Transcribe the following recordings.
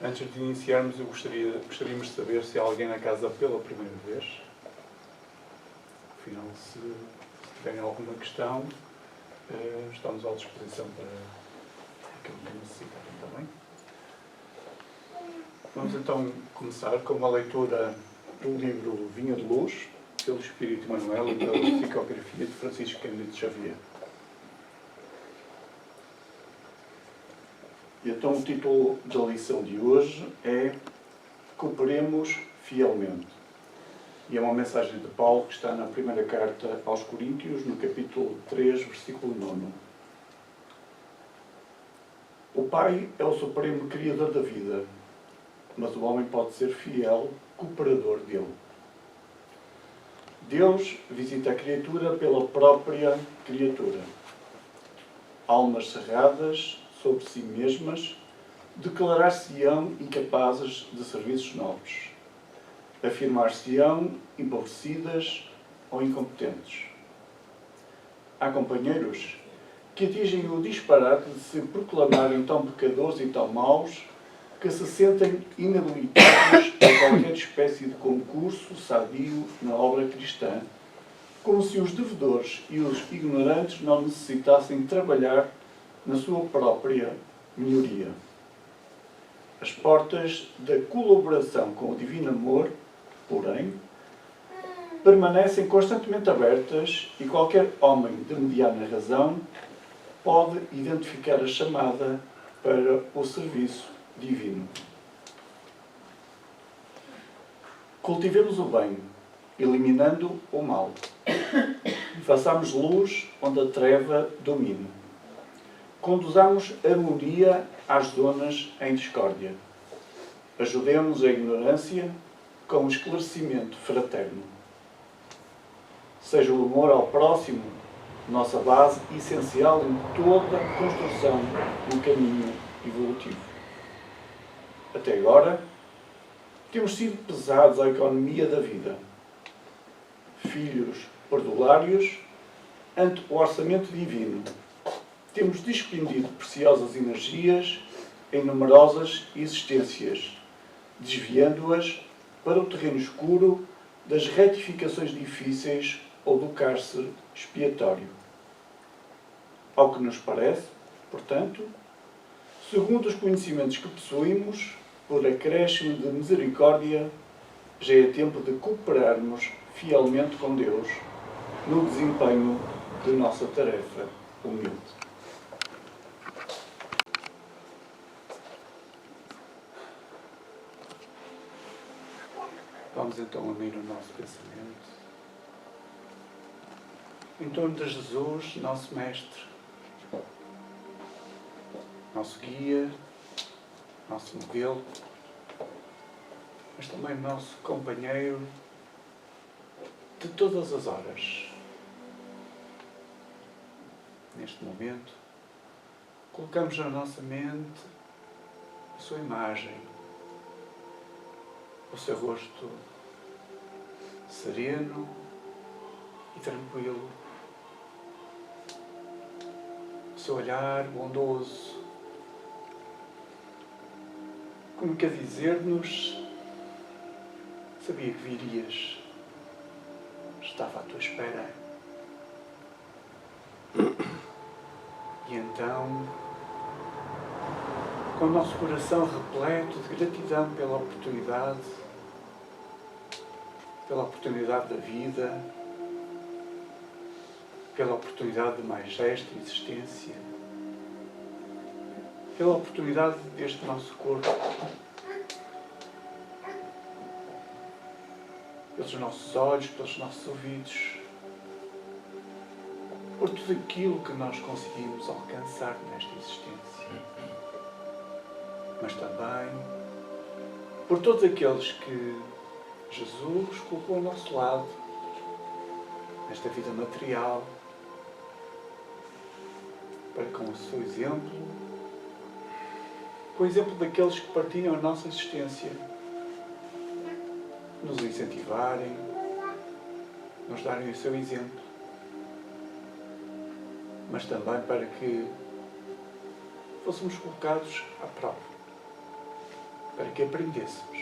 Antes de iniciarmos, gostaríamos de saber se há alguém na casa pela primeira vez. Afinal, se tiverem alguma questão, estamos à disposição para aquilo que necessitarem também. Vamos então começar com uma leitura do livro Vinha de Luz, pelo Espírito Emmanuel e pela psicografia de Francisco Cândido Xavier. E então o título da lição de hoje é Cooperemos fielmente. E é uma mensagem de Paulo que está na primeira carta aos Coríntios, no capítulo 3, versículo 9. O Pai é o supremo Criador da vida, mas o homem pode ser fiel cooperador dele. Deus visita a criatura pela própria criatura. Almas cerradas sobre si mesmas, declarar-se-ão incapazes de serviços novos, afirmar-se-ão empobrecidas ou incompetentes. Há companheiros que atingem o disparate de se proclamarem tão pecadores e tão maus que se sentem inabilitados a qualquer espécie de concurso sadio na obra cristã, como se os devedores e os ignorantes não necessitassem trabalhar na sua própria melhoria. As portas da colaboração com o Divino Amor, porém, permanecem constantemente abertas e qualquer homem de mediana razão pode identificar a chamada para o serviço divino. Cultivemos o bem, eliminando o mal. Façamos luz onde a treva domina. Conduzamos harmonia às zonas em discórdia. Ajudemos a ignorância com o esclarecimento fraterno. Seja o amor ao próximo nossa base essencial em toda a construção do caminho evolutivo. Até agora, temos sido pesados à economia da vida, filhos perdulários ante o orçamento divino. Temos despendido preciosas energias em numerosas existências, desviando-as para o terreno escuro das retificações difíceis ou do cárcere expiatório. Ao que nos parece, portanto, segundo os conhecimentos que possuímos, por acréscimo de misericórdia, já é tempo de cooperarmos fielmente com Deus no desempenho de nossa tarefa humilde. Vamos então unir o nosso pensamento em torno de Jesus, nosso Mestre, nosso guia, nosso modelo, mas também nosso companheiro de todas as horas. Neste momento, colocamos na nossa mente a sua imagem, o seu rosto sereno e tranquilo, o seu olhar bondoso, como que a dizer-nos: sabia que virias, estava à tua espera. E então, com o nosso coração repleto de gratidão pela oportunidade da vida, pela oportunidade de mais esta existência, pela oportunidade deste nosso corpo, pelos nossos olhos, pelos nossos ouvidos, por tudo aquilo que nós conseguimos alcançar nesta existência, mas também por todos aqueles que Jesus colocou ao nosso lado nesta vida material, para com o seu exemplo, com o exemplo daqueles que partilham a nossa existência, nos incentivarem, nos darem o seu exemplo, mas também para que fôssemos colocados à prova, para que aprendêssemos.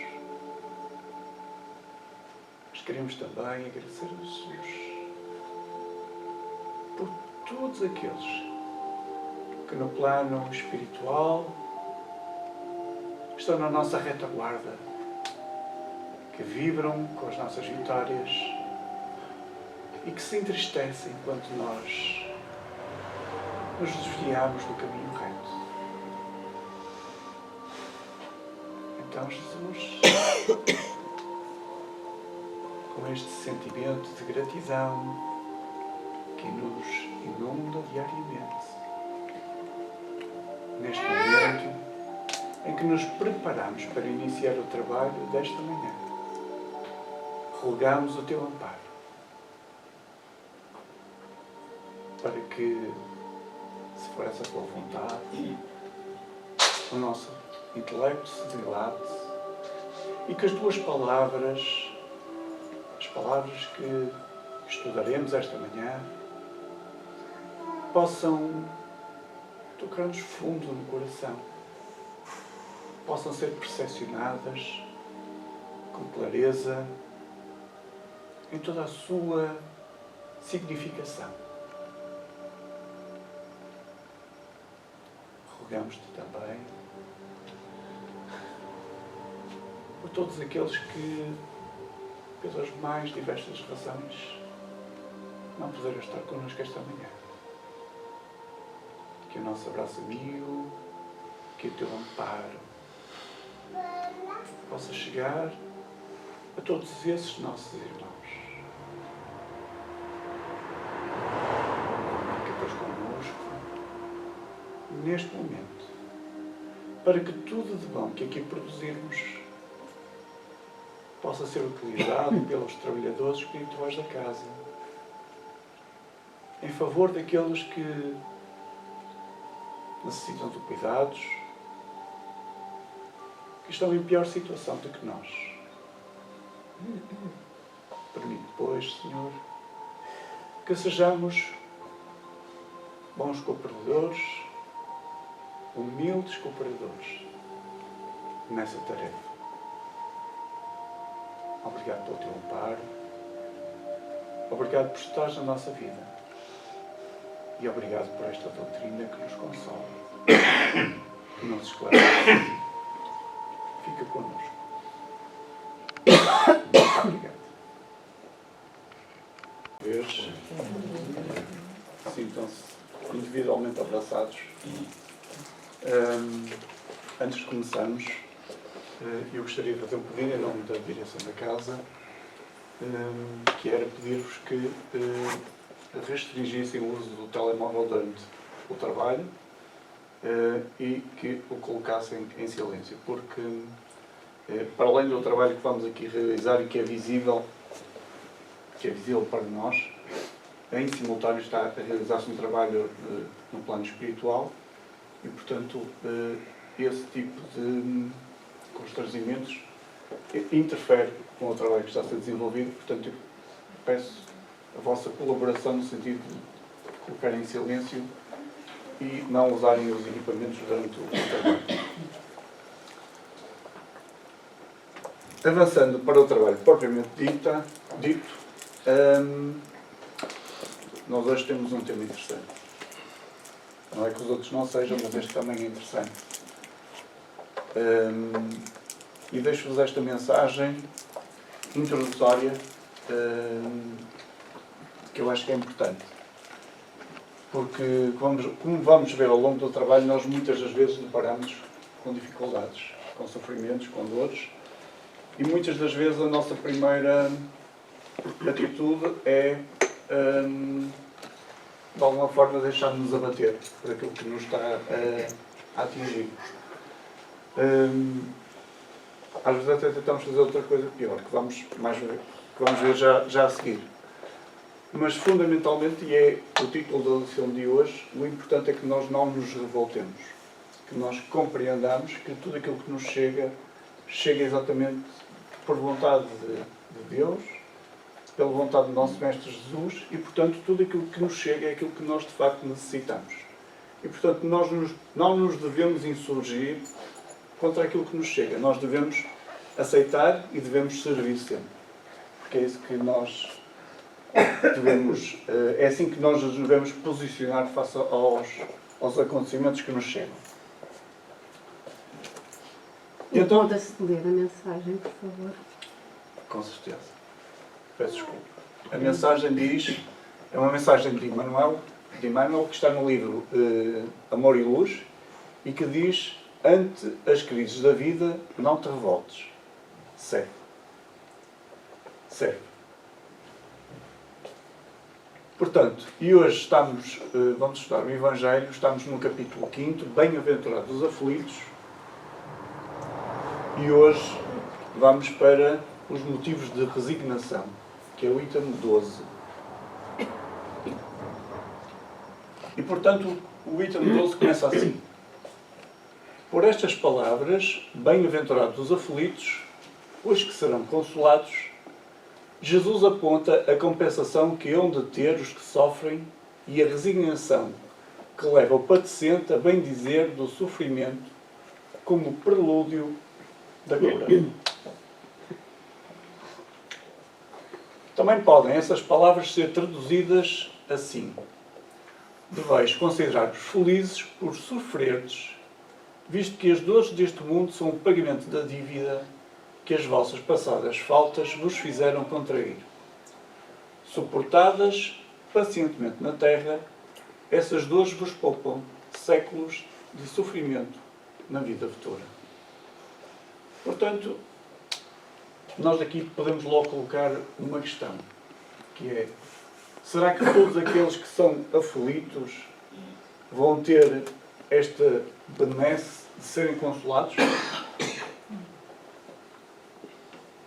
Mas queremos também agradecer a Jesus por todos aqueles que no plano espiritual estão na nossa retaguarda, que vibram com as nossas vitórias e que se entristecem enquanto nós nos desviamos do caminho reto. Então, Jesus, com este sentimento de gratidão que nos inunda diariamente, neste momento em que nos preparamos para iniciar o trabalho desta manhã, rogamos o teu amparo para que, se for essa tua vontade, o nosso intelecto se dilate e que as tuas palavras, as palavras que estudaremos esta manhã, possam tocar-nos fundo no coração, possam ser percepcionadas com clareza em toda a sua significação. Rogamos-te também por todos aqueles que, pelas mais diversas razões, não puderam estar connosco esta manhã. Que o nosso abraço amigo, que o teu amparo possa chegar a todos esses nossos irmãos. Fica, pois, connosco neste momento, para que tudo de bom que aqui produzirmos possa ser utilizado pelos trabalhadores espirituais da casa, em favor daqueles que necessitam de cuidados, que estão em pior situação do que nós. Permite, pois, Senhor, que sejamos bons cooperadores, humildes cooperadores nessa tarefa. Obrigado pelo teu amparo, obrigado por estares na nossa vida e obrigado por esta doutrina que nos consola, que nos esclarece. Fica connosco. Muito obrigado. Sintam-se individualmente abraçados. Antes de começarmos, eu gostaria de fazer um pedido em nome da direção da casa, que era pedir-vos que restringissem o uso do telemóvel durante o trabalho e que o colocassem em silêncio, porque para além do trabalho que vamos aqui realizar e que é visível para nós, em simultâneo está a realizar-se um trabalho no plano espiritual e, portanto, esse tipo de constrangimentos interfere com o trabalho que está a ser desenvolvido. Portanto, eu peço a vossa colaboração no sentido de colocar em silêncio e não usarem os equipamentos durante o trabalho. Avançando para o trabalho propriamente dito, nós hoje temos um tema interessante. Não é que os outros não sejam, mas este também é interessante. E deixo-vos esta mensagem introdutória que eu acho que é importante. Porque, como vamos ver ao longo do trabalho, nós muitas das vezes deparamos com dificuldades, com sofrimentos, com dores, e muitas das vezes a nossa primeira atitude é, de alguma forma, deixar-nos abater por aquilo que nos está a atingir. Às vezes até tentamos fazer outra coisa pior, que vamos ver já a seguir. Mas, fundamentalmente, e é o título da lição de hoje, o importante é que nós não nos revoltemos, que nós compreendamos que tudo aquilo que nos chega exatamente por vontade de Deus, pela vontade do nosso Mestre Jesus, e, portanto, tudo aquilo que nos chega é aquilo que nós, de facto, necessitamos. E, portanto, nós não nos devemos insurgir contra aquilo que nos chega. Nós devemos aceitar e devemos servir sempre. Porque é isso que nós devemos, é assim que nós nos devemos posicionar face aos acontecimentos que nos chegam. E então, pode-se ler a mensagem, por favor? Com certeza. Peço desculpa. A mensagem diz, é uma mensagem de Emmanuel, que está no livro Amor e Luz, e que diz: ante as crises da vida, não te revoltes. Serve. Serve. Portanto, e hoje vamos estudar o Evangelho, estamos no capítulo 5, Bem-aventurados os aflitos, e hoje vamos para os motivos de resignação, que é o item 12. E, portanto, o item 12 começa assim: por estas palavras, bem-aventurados os aflitos, pois que serão consolados, Jesus aponta a compensação que hão de ter os que sofrem e a resignação que leva o padecente a bem dizer do sofrimento como prelúdio da cura. Também podem essas palavras ser traduzidas assim: deveis considerar-vos felizes por sofrerdes, visto que as dores deste mundo são o pagamento da dívida que as vossas passadas faltas vos fizeram contrair. Suportadas pacientemente na terra, essas dores vos poupam séculos de sofrimento na vida futura. Portanto, nós aqui podemos logo colocar uma questão, que é: será que todos aqueles que são aflitos vão ter esta benesse de serem consolados?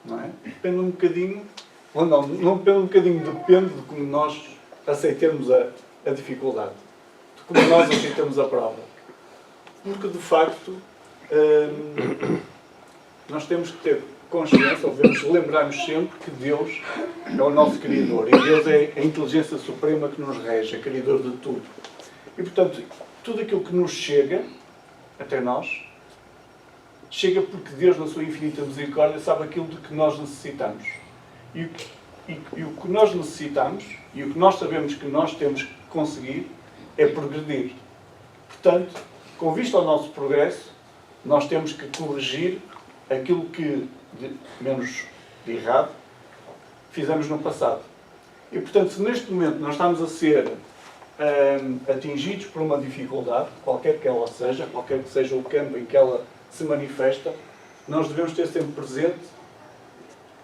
Não é? Depende um bocadinho, ou não depende um bocadinho, depende de como nós aceitemos a dificuldade, de como nós aceitamos a prova. Porque, de facto, nós temos que ter consciência, ou devemos lembrar-nos sempre que Deus é o nosso Criador, e Deus é a inteligência suprema que nos rege, é Criador de tudo. E, portanto, tudo aquilo que nos chega até nós, chega porque Deus, na sua infinita misericórdia, sabe aquilo de que nós necessitamos. E o que nós necessitamos, e o que nós sabemos que nós temos que conseguir, é progredir. Portanto, com vista ao nosso progresso, nós temos que corrigir aquilo que, menos de errado, fizemos no passado. E, portanto, se neste momento nós estamos a ser atingidos por uma dificuldade, qualquer que ela seja, qualquer que seja o campo em que ela se manifesta, nós devemos ter sempre presente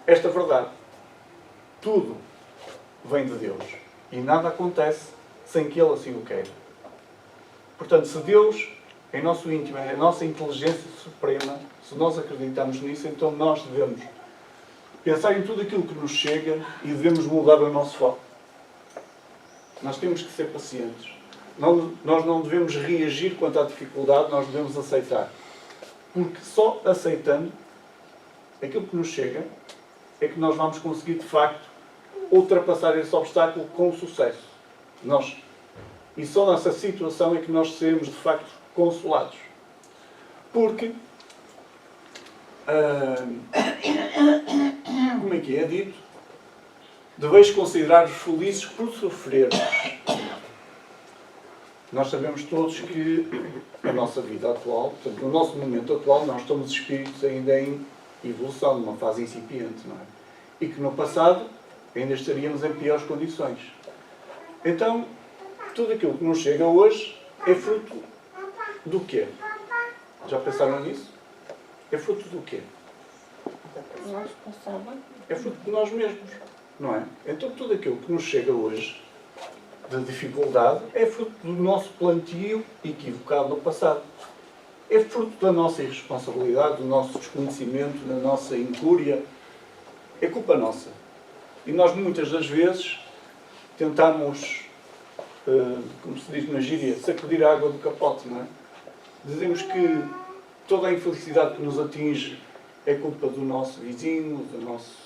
esta verdade. Tudo vem de Deus. E nada acontece sem que Ele assim o queira. Portanto, se Deus, em nosso íntimo, é a nossa inteligência suprema, se nós acreditamos nisso, então nós devemos pensar em tudo aquilo que nos chega e devemos mudar o nosso foco. Nós temos que ser pacientes. Nós não devemos reagir quanto à dificuldade, nós devemos aceitar. Porque só aceitando aquilo que nos chega é que nós vamos conseguir, de facto, ultrapassar esse obstáculo com sucesso. E só nessa situação é que nós seremos, de facto, consolados. Porque, como é que é dito? Deveis considerar-vos felizes por sofrer. Nós sabemos todos que na nossa vida atual, portanto, no nosso momento atual, nós somos espíritos ainda em evolução, numa fase incipiente, não é? E que no passado ainda estaríamos em piores condições. Então, tudo aquilo que nos chega hoje é fruto do quê? Já pensaram nisso? É fruto do quê? É fruto de nós mesmos, não é? Então, tudo aquilo que nos chega hoje de dificuldade é fruto do nosso plantio equivocado no passado. É fruto da nossa irresponsabilidade, do nosso desconhecimento, da nossa incúria. É culpa nossa. E nós muitas das vezes tentamos, como se diz na gíria, sacudir a água do capote, não é? Dizemos que toda a infelicidade que nos atinge é culpa do nosso vizinho, do nosso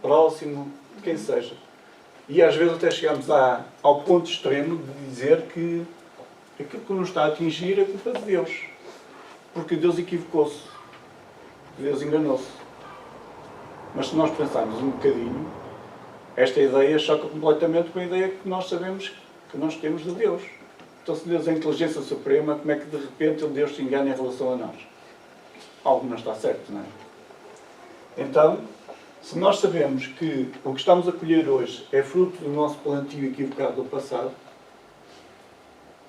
próximo, de quem seja. E às vezes até chegamos ao ponto extremo de dizer que aquilo que nos está a atingir é culpa de Deus. porque Deus equivocou-se, Deus enganou-se. Mas se nós pensarmos um bocadinho, esta ideia choca completamente com a ideia que nós sabemos que nós temos de Deus. Então, se Deus é a inteligência suprema, como é que de repente Deus se engana em relação a nós? Algo não está certo, não é? Então, se nós sabemos que o que estamos a colher hoje é fruto do nosso plantio equivocado do passado,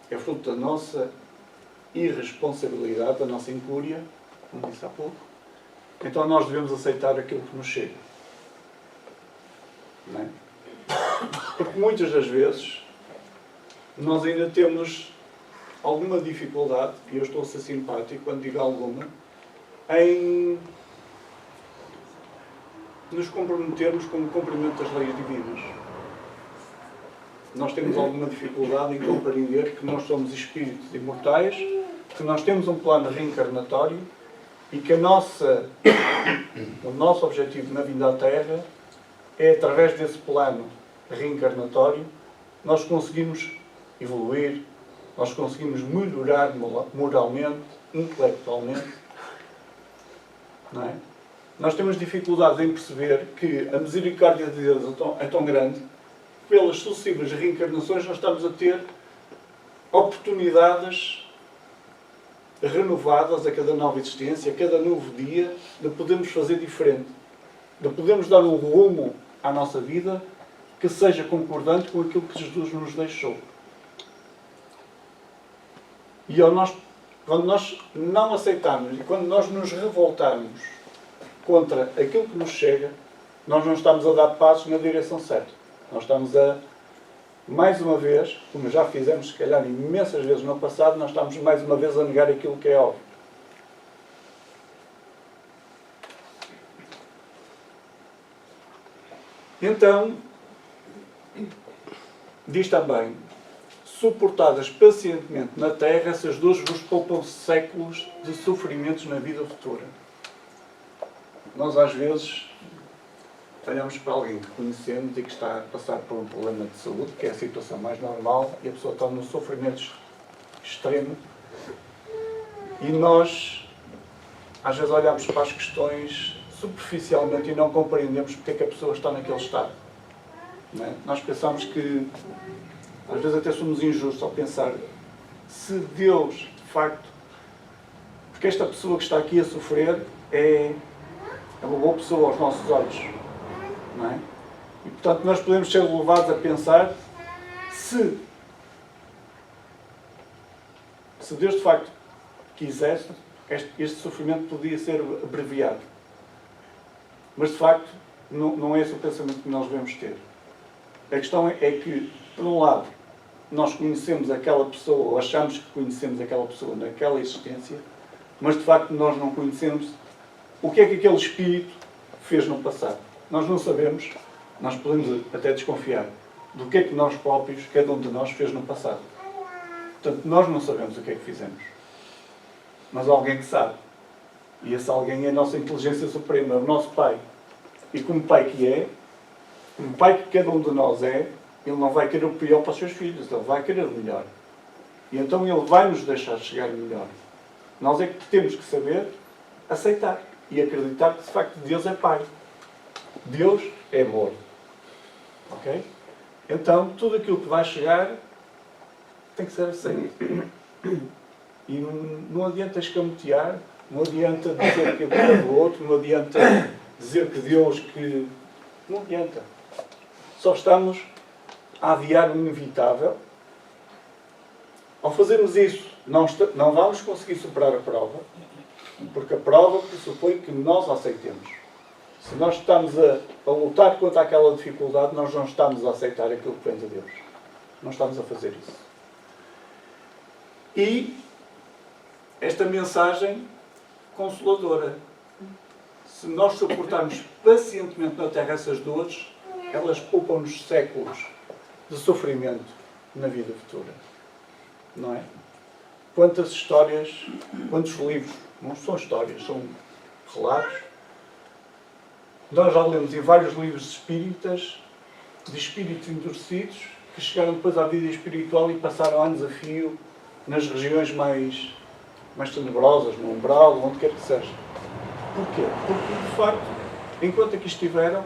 é fruto da nossa irresponsabilidade, da nossa incúria, como disse há pouco, então nós devemos aceitar aquilo que nos chega. Não é? Porque muitas das vezes nós ainda temos alguma dificuldade, e eu estou a ser simpático quando digo alguma, em nos comprometermos com o cumprimento das leis divinas. Nós temos alguma dificuldade em compreender que nós somos espíritos imortais, que nós temos um plano reencarnatório e que o nosso objetivo na vinda à Terra é, através desse plano reencarnatório, nós conseguimos evoluir, nós conseguimos melhorar moralmente, intelectualmente. Não é? Nós temos dificuldade em perceber que a misericórdia de Deus é tão grande que pelas sucessivas reencarnações nós estamos a ter oportunidades renovadas a cada nova existência, a cada novo dia, de podermos fazer diferente, de podermos dar um rumo à nossa vida que seja concordante com aquilo que Jesus nos deixou. E quando nós não aceitamos e quando nós nos revoltamos contra aquilo que nos chega, nós não estamos a dar passos na direção certa. Nós estamos a, mais uma vez, como já fizemos se calhar imensas vezes no passado, nós estamos mais uma vez a negar aquilo que é óbvio. Então, diz também: suportadas pacientemente na terra, essas dores vos poupam séculos de sofrimentos na vida futura. Nós às vezes olhamos para alguém que conhecemos e que está a passar por um problema de saúde, que é a situação mais normal, e a pessoa está num sofrimento extremo, e nós às vezes olhamos para as questões superficialmente e não compreendemos porque é que a pessoa está naquele estado. Não é? Nós pensamos que às vezes até somos injustos ao pensar se Deus, de facto, porque esta pessoa que está aqui a sofrer é uma boa pessoa aos nossos olhos. Não é? E portanto nós podemos ser levados a pensar se Deus de facto quisesse, este sofrimento podia ser abreviado. Mas de facto não é esse o pensamento que nós devemos ter. A questão é que, por um lado, nós conhecemos aquela pessoa, ou achamos que conhecemos aquela pessoa naquela existência, mas de facto nós não conhecemos o que é que aquele espírito fez no passado. Nós não sabemos, nós podemos até desconfiar do que é que nós próprios, cada um de nós, fez no passado. Portanto, nós não sabemos o que é que fizemos. Mas há alguém que sabe. E esse alguém é a nossa inteligência suprema, é o nosso Pai. E como Pai que é, como Pai que cada um de nós é, Ele não vai querer o pior para os seus filhos, Ele vai querer o melhor. E então Ele vai nos deixar chegar o melhor. Nós é que temos que saber aceitar e acreditar que de facto Deus é Pai. Deus é amor. Ok? Então tudo aquilo que vai chegar tem que ser aceito. E não adianta escamotear, não adianta dizer que é do outro, não adianta dizer que Deus que... Não adianta. Só estamos a adiar o inevitável. Ao fazermos isso, não vamos conseguir superar a prova, porque a prova pressupõe que nós a aceitemos. Se nós estamos a lutar contra aquela dificuldade, nós não estamos a aceitar aquilo que vem de Deus. Não estamos a fazer isso. E esta mensagem consoladora. Se nós suportarmos pacientemente na Terra essas dores, elas poupam-nos séculos de sofrimento na vida futura. Não é? Quantas histórias, quantos livros, não são histórias, são relatos. Nós já lemos em vários livros espíritas, de espíritos endurecidos, que chegaram depois à vida espiritual e passaram anos a fio nas regiões mais mais tenebrosas, no umbral, onde quer que seja. Porquê? Porque, de facto, enquanto aqui estiveram,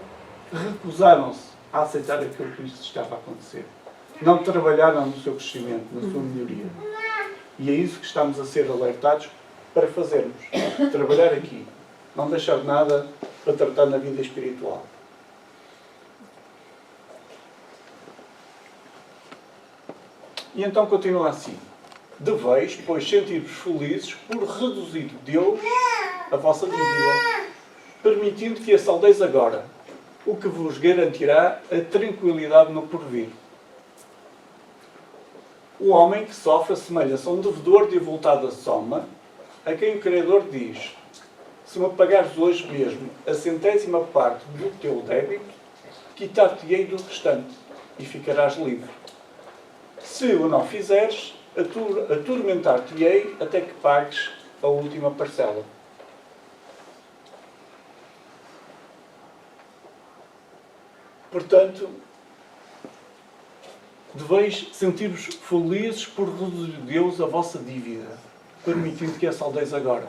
recusaram-se a aceitar aquilo que lhes estava a acontecer. Não trabalharam no seu crescimento, na sua melhoria. E é isso que estamos a ser alertados para fazermos. Trabalhar aqui. Não deixar nada para tratar na vida espiritual. E então continua assim. Deveis, pois, sentir-vos felizes por reduzir Deus a vossa dívida, permitindo que a saldeis agora, o que vos garantirá a tranquilidade no porvir. O homem que sofre assemelha-se a um devedor de avultada soma, a quem o Criador diz: se me pagares hoje mesmo a 100ª parte do teu débito, quitar-te-ei do restante e ficarás livre. Se o não fizeres, atormentar-te-ei até que pagues a última parcela. Portanto, deveis sentir-vos felizes por reduzir Deus a vossa dívida, permitindo que a saldeis agora.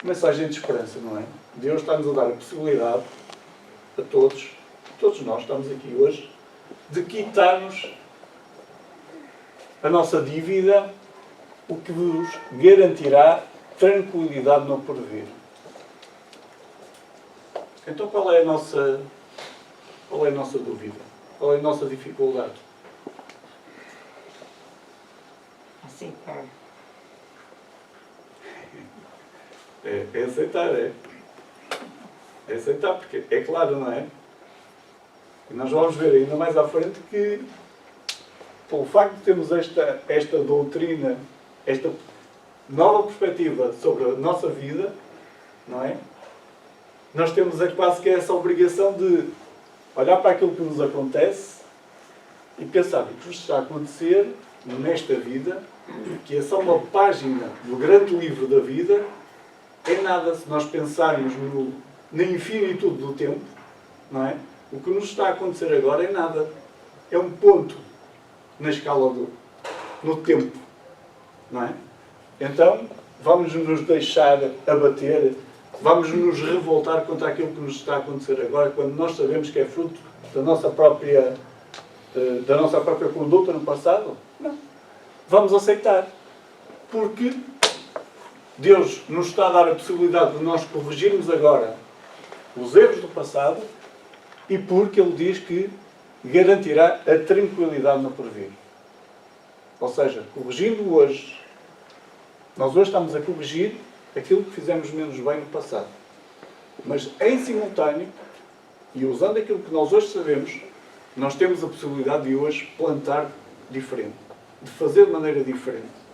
Mensagem de esperança, não é? Deus está-nos a dar a possibilidade a todos nós estamos aqui hoje, de quitarmos a nossa dívida, o que vos garantirá tranquilidade no porvir. Então qual é a nossa dúvida? Qual é a nossa dificuldade? Aceitar. É aceitar, é. É aceitar, porque é claro, não é? E nós vamos ver ainda mais à frente que, pelo facto de termos esta doutrina, esta nova perspectiva sobre a nossa vida, não é? Nós temos quase que essa obrigação de olhar para aquilo que nos acontece e pensar o que nos está a acontecer nesta vida, que é só uma página do grande livro da vida, é nada se nós pensarmos na infinitude do tempo, não é? O que nos está a acontecer agora é nada. É um ponto na escala no tempo, não é? Então, vamos nos deixar abater, vamos nos revoltar contra aquilo que nos está a acontecer agora, quando nós sabemos que é fruto da nossa própria conduta no passado? Não. Vamos aceitar. Porque Deus nos está a dar a possibilidade de nós corrigirmos agora os erros do passado e porque Ele diz que garantirá a tranquilidade no porvir. Ou seja, corrigindo hoje, nós hoje estamos a corrigir aquilo que fizemos menos bem no passado. Mas em simultâneo, e usando aquilo que nós hoje sabemos, nós temos a possibilidade de hoje plantar diferente, de fazer de maneira diferente.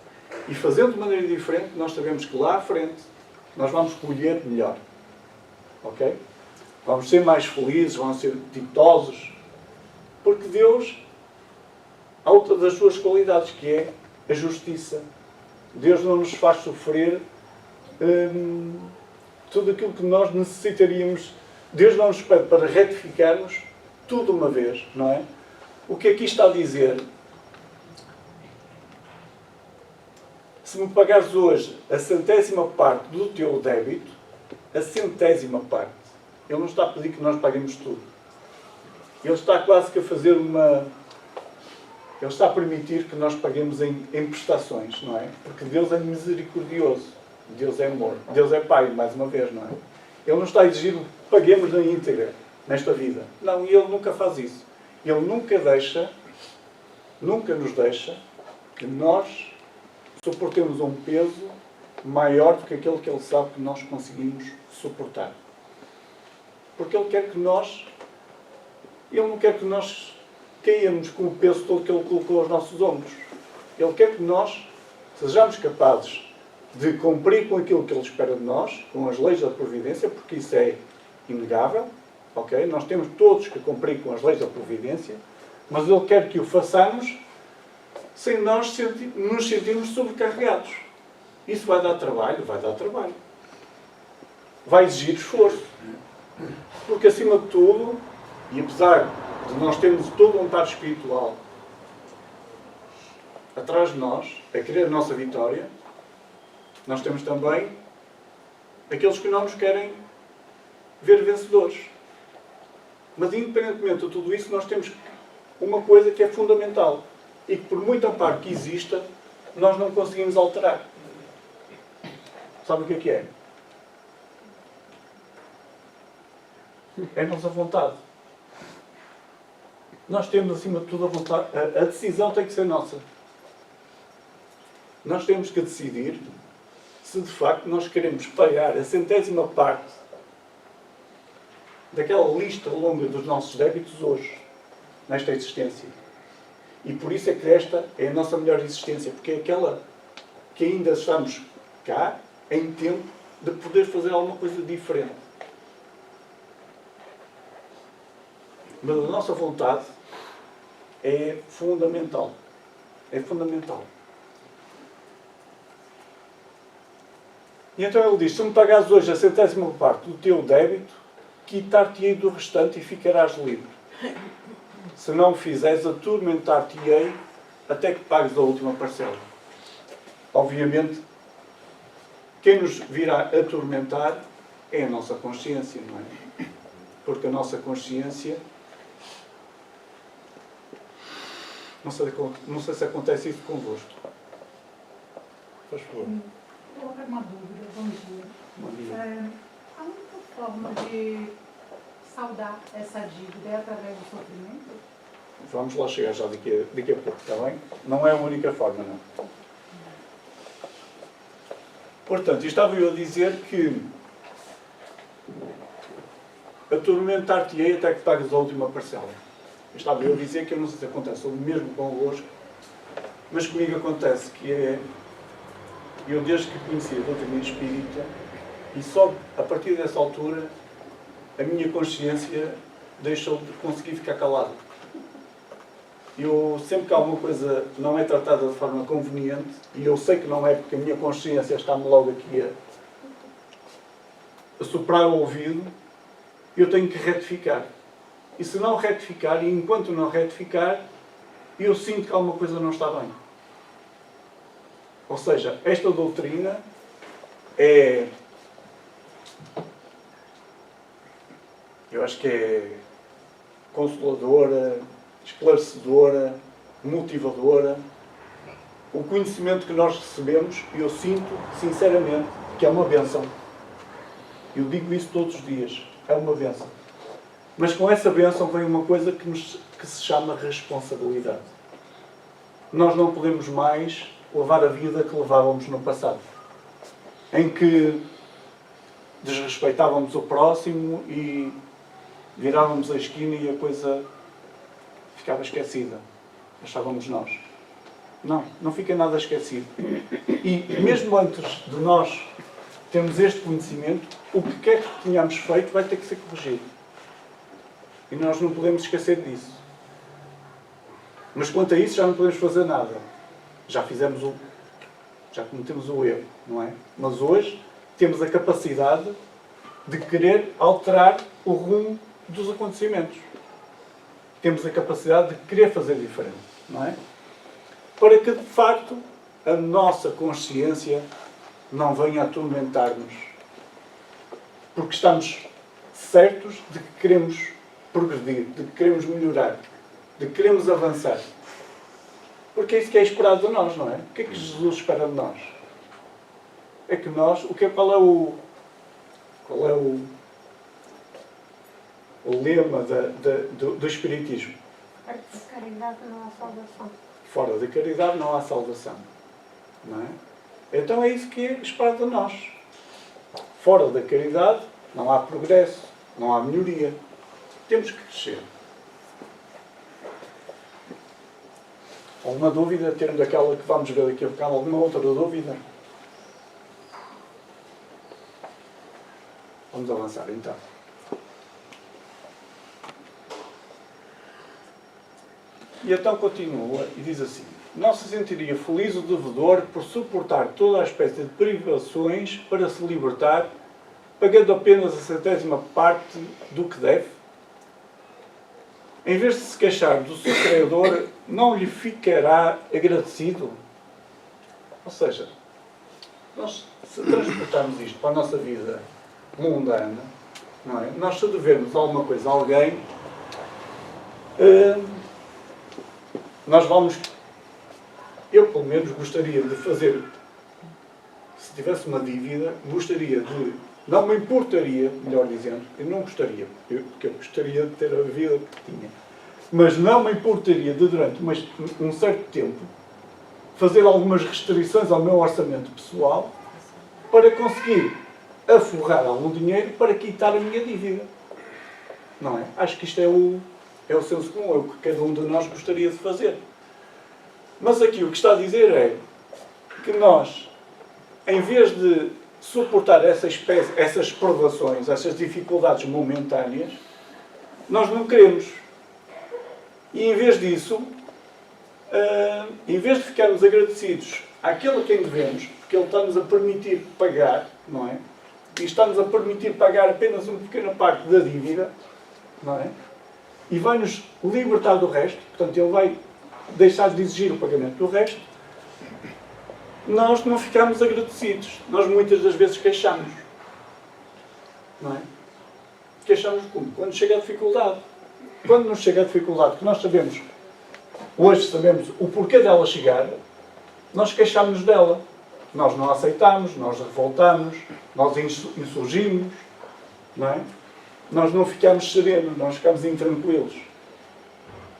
E fazendo de maneira diferente, nós sabemos que lá à frente nós vamos colher melhor. Ok? Vamos ser mais felizes, vamos ser ditosos. Porque Deus, há outra das suas qualidades, que é a justiça. Deus não nos faz sofrer tudo aquilo que nós necessitaríamos. Deus não nos pede para retificarmos tudo uma vez, não é? O que aqui está a dizer? Se me pagares hoje a 100ª parte do teu débito, a 100ª parte, Ele não está a pedir que nós paguemos tudo. Ele está quase que a fazer uma... Ele está a permitir que nós paguemos em prestações, não é? Porque Deus é misericordioso. Deus é amor. Deus é Pai, mais uma vez, não é? Ele não está a exigir que paguemos na íntegra nesta vida. Não, e Ele nunca faz isso. Ele nunca nos deixa que nós suportemos um peso maior do que aquele que Ele sabe que nós conseguimos suportar. Porque Ele quer que nós... Ele não quer que nós caímos com o peso todo que Ele colocou aos nossos ombros. Ele quer que nós sejamos capazes de cumprir com aquilo que Ele espera de nós, com as leis da providência, porque isso é inegável. Okay? Nós temos todos que cumprir com as leis da providência, mas Ele quer que o façamos sem nós nos sentirmos sobrecarregados. Isso vai dar trabalho? Vai dar trabalho. Vai exigir esforço. Porque, acima de tudo, e apesar de nós termos todo um amparo espiritual atrás de nós, a querer a nossa vitória, Nós temos também aqueles que não nos querem ver vencedores. Mas, independentemente de tudo isso, nós temos uma coisa que é fundamental e que, por muita parte que exista, nós não conseguimos alterar. Sabe o que é? É a nossa vontade. Nós temos, acima de tudo, a vontade. A decisão tem que ser nossa. Nós temos que decidir se, de facto, nós queremos pagar a 100ª parte daquela lista longa dos nossos débitos hoje, nesta existência. E por isso é que esta é a nossa melhor existência, porque é aquela que ainda estamos cá, em tempo, de poder fazer alguma coisa diferente. Mas a nossa vontade é fundamental. É fundamental. E então ele diz, se me pagares hoje a 100ª parte do teu débito, quitar-te-ei do restante e ficarás livre. Se não o fizeres, atormentar-te-ei até que pagues a última parcela. Obviamente, quem nos virá atormentar é a nossa consciência, não é? Porque a nossa consciência... Não sei se acontece isso convosco. Faz favor. Vou colocar uma dúvida, bom dia. Bom dia. A única forma de saldar essa dívida é através do sofrimento? Vamos lá chegar já daqui a pouco, está bem? Não é a única forma, não. Portanto, estava eu a dizer que atormentar-te-ei até que pagues a última parcela. Estava eu a dizer que eu não sei se acontece o mesmo convosco, mas comigo acontece que é... Eu, desde que conheci a doutrina espírita, e só a partir dessa altura, a minha consciência deixou de conseguir ficar calada. Eu, sempre que alguma coisa não é tratada de forma conveniente, e eu sei que não é porque a minha consciência está-me logo aqui a soprar o ouvido, eu tenho que retificar. E se não retificar, e enquanto não retificar, eu sinto que alguma coisa não está bem. Ou seja, esta doutrina é... Eu acho que é consoladora, esclarecedora, motivadora. O conhecimento que nós recebemos, eu sinto, sinceramente, que é uma bênção. Eu digo isso todos os dias. É uma bênção. Mas com essa bênção vem uma coisa que se chama responsabilidade. Nós não podemos mais levar a vida que levávamos no passado, em que desrespeitávamos o próximo e virávamos a esquina e a coisa ficava esquecida. Achávamos nós. Não, não fica nada esquecido. E mesmo antes de nós termos este conhecimento, o que quer que tenhamos feito vai ter que ser corrigido. E nós não podemos esquecer disso. Mas quanto a isso já não podemos fazer nada. Já cometemos o erro, não é? Mas hoje temos a capacidade de querer alterar o rumo dos acontecimentos. Temos a capacidade de querer fazer diferente, não é? Para que, de facto, a nossa consciência não venha atormentar-nos. Porque estamos certos de que queremos progredir, de que queremos melhorar, de que queremos avançar. Porque é isso que é esperado de nós, não é? O que é que Jesus espera de nós? É que nós... Qual é o lema do Espiritismo? Fora de caridade não há salvação. Fora da caridade não há salvação. Não é? Então é isso que é esperado de nós. Fora da caridade não há progresso, não há melhoria. Temos que crescer. Alguma dúvida? Termos aquela que vamos ver daqui a bocado? Alguma outra dúvida? Vamos avançar então. E então continua e diz assim: não se sentiria feliz o devedor por suportar toda a espécie de privações para se libertar, pagando apenas a 100ª parte do que deve? Em vez de se queixar do seu credor, não lhe ficará agradecido? Ou seja, Nós, se transportarmos isto para a nossa vida mundana, não é? Nós, se devemos alguma coisa a alguém, nós vamos... Eu, pelo menos, gostaria de fazer... Se tivesse uma dívida, gostaria de... Não me importaria, melhor dizendo, eu não gostaria, porque eu gostaria de ter a vida que tinha. Mas não me importaria de, durante um certo tempo, fazer algumas restrições ao meu orçamento pessoal para conseguir aforrar algum dinheiro para quitar a minha dívida. Não é? Acho que isto é o senso comum, é o que cada um de nós gostaria de fazer. Mas aqui o que está a dizer é que nós, em vez de suportar essas provações, essas dificuldades momentâneas, nós não queremos. E em vez disso, em vez de ficarmos agradecidos àquele a quem devemos, porque ele está-nos a permitir pagar, não é? E está-nos a permitir pagar apenas uma pequena parte da dívida, não é? E vai-nos libertar do resto, portanto, ele vai deixar de exigir o pagamento do resto, nós não ficamos agradecidos. Nós muitas das vezes queixamos. Não é? Queixamos como? Quando chega a dificuldade. Quando nos chega a dificuldade, que nós sabemos, hoje sabemos o porquê dela chegar, nós queixamos-nos dela. Nós não a aceitamos, nós revoltamos, nós insurgimos, não é? Nós não ficamos serenos, nós ficamos intranquilos.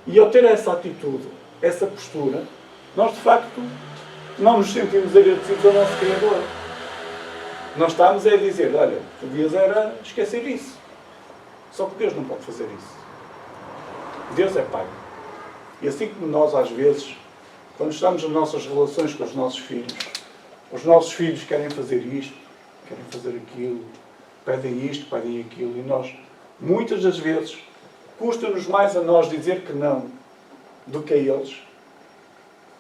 E ao ter essa atitude, essa postura, nós de facto não nos sentimos agradecidos ao nosso Criador. Nós estamos a dizer, olha, podias era esquecer isso. Só que Deus não pode fazer isso. Deus é Pai. E assim como nós, às vezes, quando estamos nas nossas relações com os nossos filhos querem fazer isto, querem fazer aquilo, pedem isto, pedem aquilo, e nós, muitas das vezes, custa-nos mais a nós dizer que não do que a eles,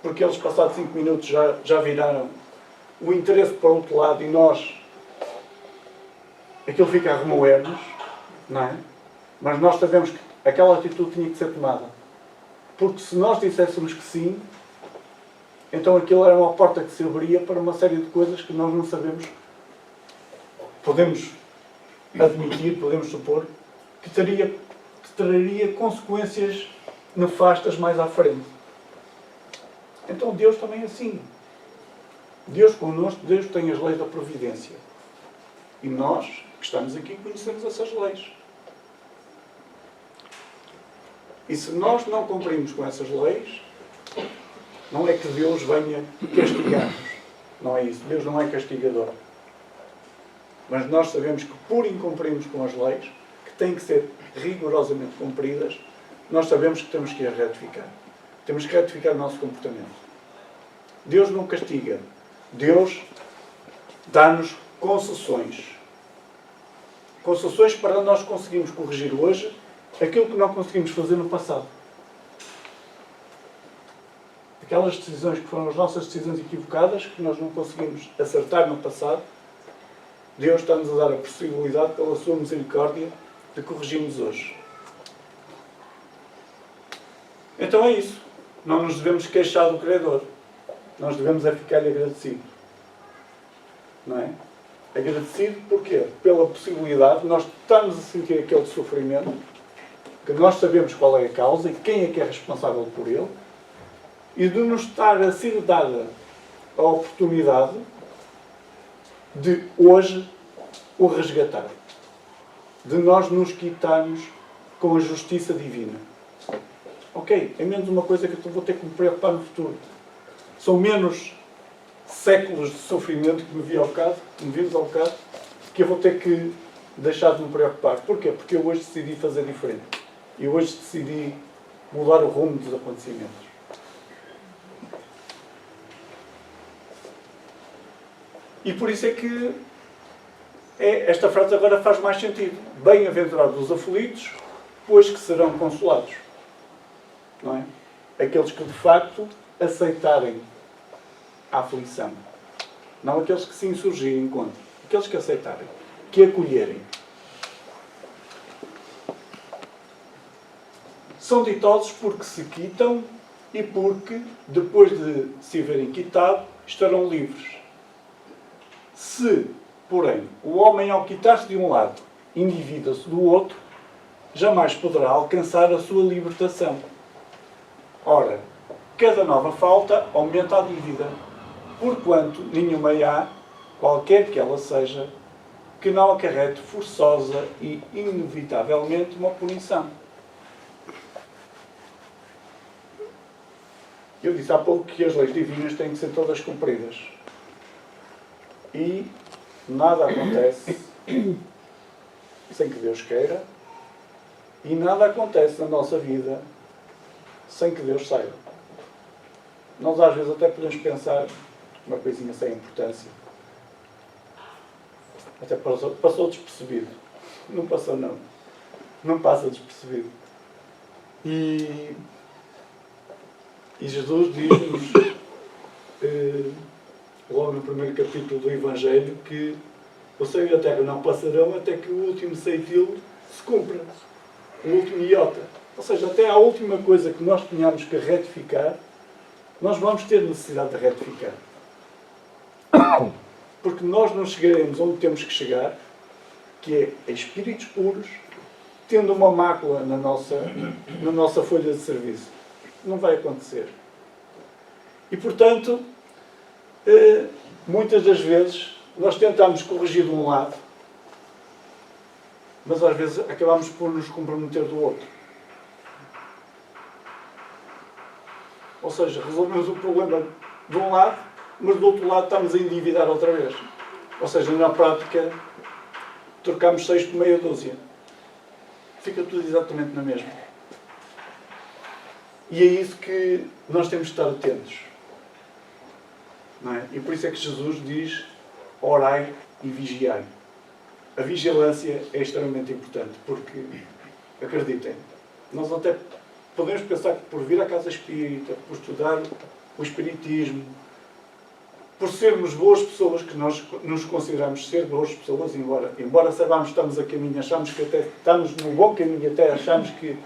porque eles, passados 5 minutos, já viraram o interesse para o outro lado e nós, aquilo fica a remoer-nos, não é? Mas nós sabemos que aquela atitude tinha que ser tomada. Porque se nós disséssemos que sim, então aquilo era uma porta que se abria para uma série de coisas que nós não sabemos, podemos admitir, podemos supor, que traria consequências nefastas mais à frente. Então Deus também é assim. Deus connosco, Deus tem as leis da providência. E nós, que estamos aqui, conhecemos essas leis. E se nós não cumprimos com essas leis, não é que Deus venha castigar-nos. Não é isso. Deus não é castigador. Mas nós sabemos que por incumprirmos com as leis, que têm que ser rigorosamente cumpridas, nós sabemos que temos que as retificar. Temos que retificar o nosso comportamento. Deus não castiga. Deus dá-nos concessões. Concessões para nós conseguirmos corrigir hoje aquilo que não conseguimos fazer no passado. Aquelas decisões que foram as nossas decisões equivocadas, que nós não conseguimos acertar no passado, Deus está-nos a dar a possibilidade, pela sua misericórdia, de corrigirmos hoje. Então é isso. Não nos devemos queixar do Criador. Nós devemos é ficar-lhe agradecido. Não é? Agradecido porquê? Pela possibilidade de nós estarmos a sentir aquele sofrimento, que nós sabemos qual é a causa e quem é que é responsável por ele, e de nos estar a ser dada a oportunidade de hoje o resgatar. De nós nos quitarmos com a justiça divina. Ok, é menos uma coisa que eu vou ter que me preocupar no futuro. São menos séculos de sofrimento que me vimos ao bocado, que eu vou ter que deixar de me preocupar. Porquê? Porque eu hoje decidi fazer diferente. E hoje decidi mudar o rumo dos acontecimentos. E por isso é que esta frase agora faz mais sentido. Bem-aventurados os aflitos, pois que serão consolados. Não é? Aqueles que de facto aceitarem a aflição. Não aqueles que se insurgirem contra. Aqueles que aceitarem. Que acolherem. São ditosos porque se quitam e porque, depois de se verem quitado, estarão livres. Se, porém, o homem, ao quitar-se de um lado, endivida-se do outro, jamais poderá alcançar a sua libertação. Ora, cada nova falta aumenta a dívida, porquanto nenhuma há, qualquer que ela seja, que não acarrete forçosa e inevitavelmente uma punição. Eu disse há pouco que as leis divinas têm que ser todas cumpridas. E nada acontece sem que Deus queira, e nada acontece na nossa vida sem que Deus saiba. Nós às vezes até podemos pensar uma coisinha sem importância. Até passou despercebido. Não passou, não. Não passa despercebido. E Jesus diz-nos, logo no primeiro capítulo do Evangelho, que o céu e a terra não passarão até que o último ceitil se cumpra. O último iota. Ou seja, até a última coisa que nós tenhamos que retificar, nós vamos ter necessidade de retificar. Porque nós não chegaremos onde temos que chegar, que é a espíritos puros, tendo uma mácula na nossa folha de serviço. Não vai acontecer. E, portanto, muitas das vezes, nós tentamos corrigir de um lado, mas às vezes acabamos por nos comprometer do outro. Ou seja, resolvemos o problema de um lado, mas do outro lado estamos a endividar outra vez. Ou seja, na prática, trocamos 6 por meia dúzia. Fica tudo exatamente na mesma. E é isso que nós temos de estar atentos. Não é? E por isso é que Jesus diz: orai e vigiai. A vigilância é extremamente importante, porque, acreditem, nós até podemos pensar que por vir à casa espírita, por estudar o espiritismo, por sermos boas pessoas, que nós nos consideramos ser boas pessoas, embora saibamos que estamos a caminho, achamos que até estamos no bom caminho, até achamos que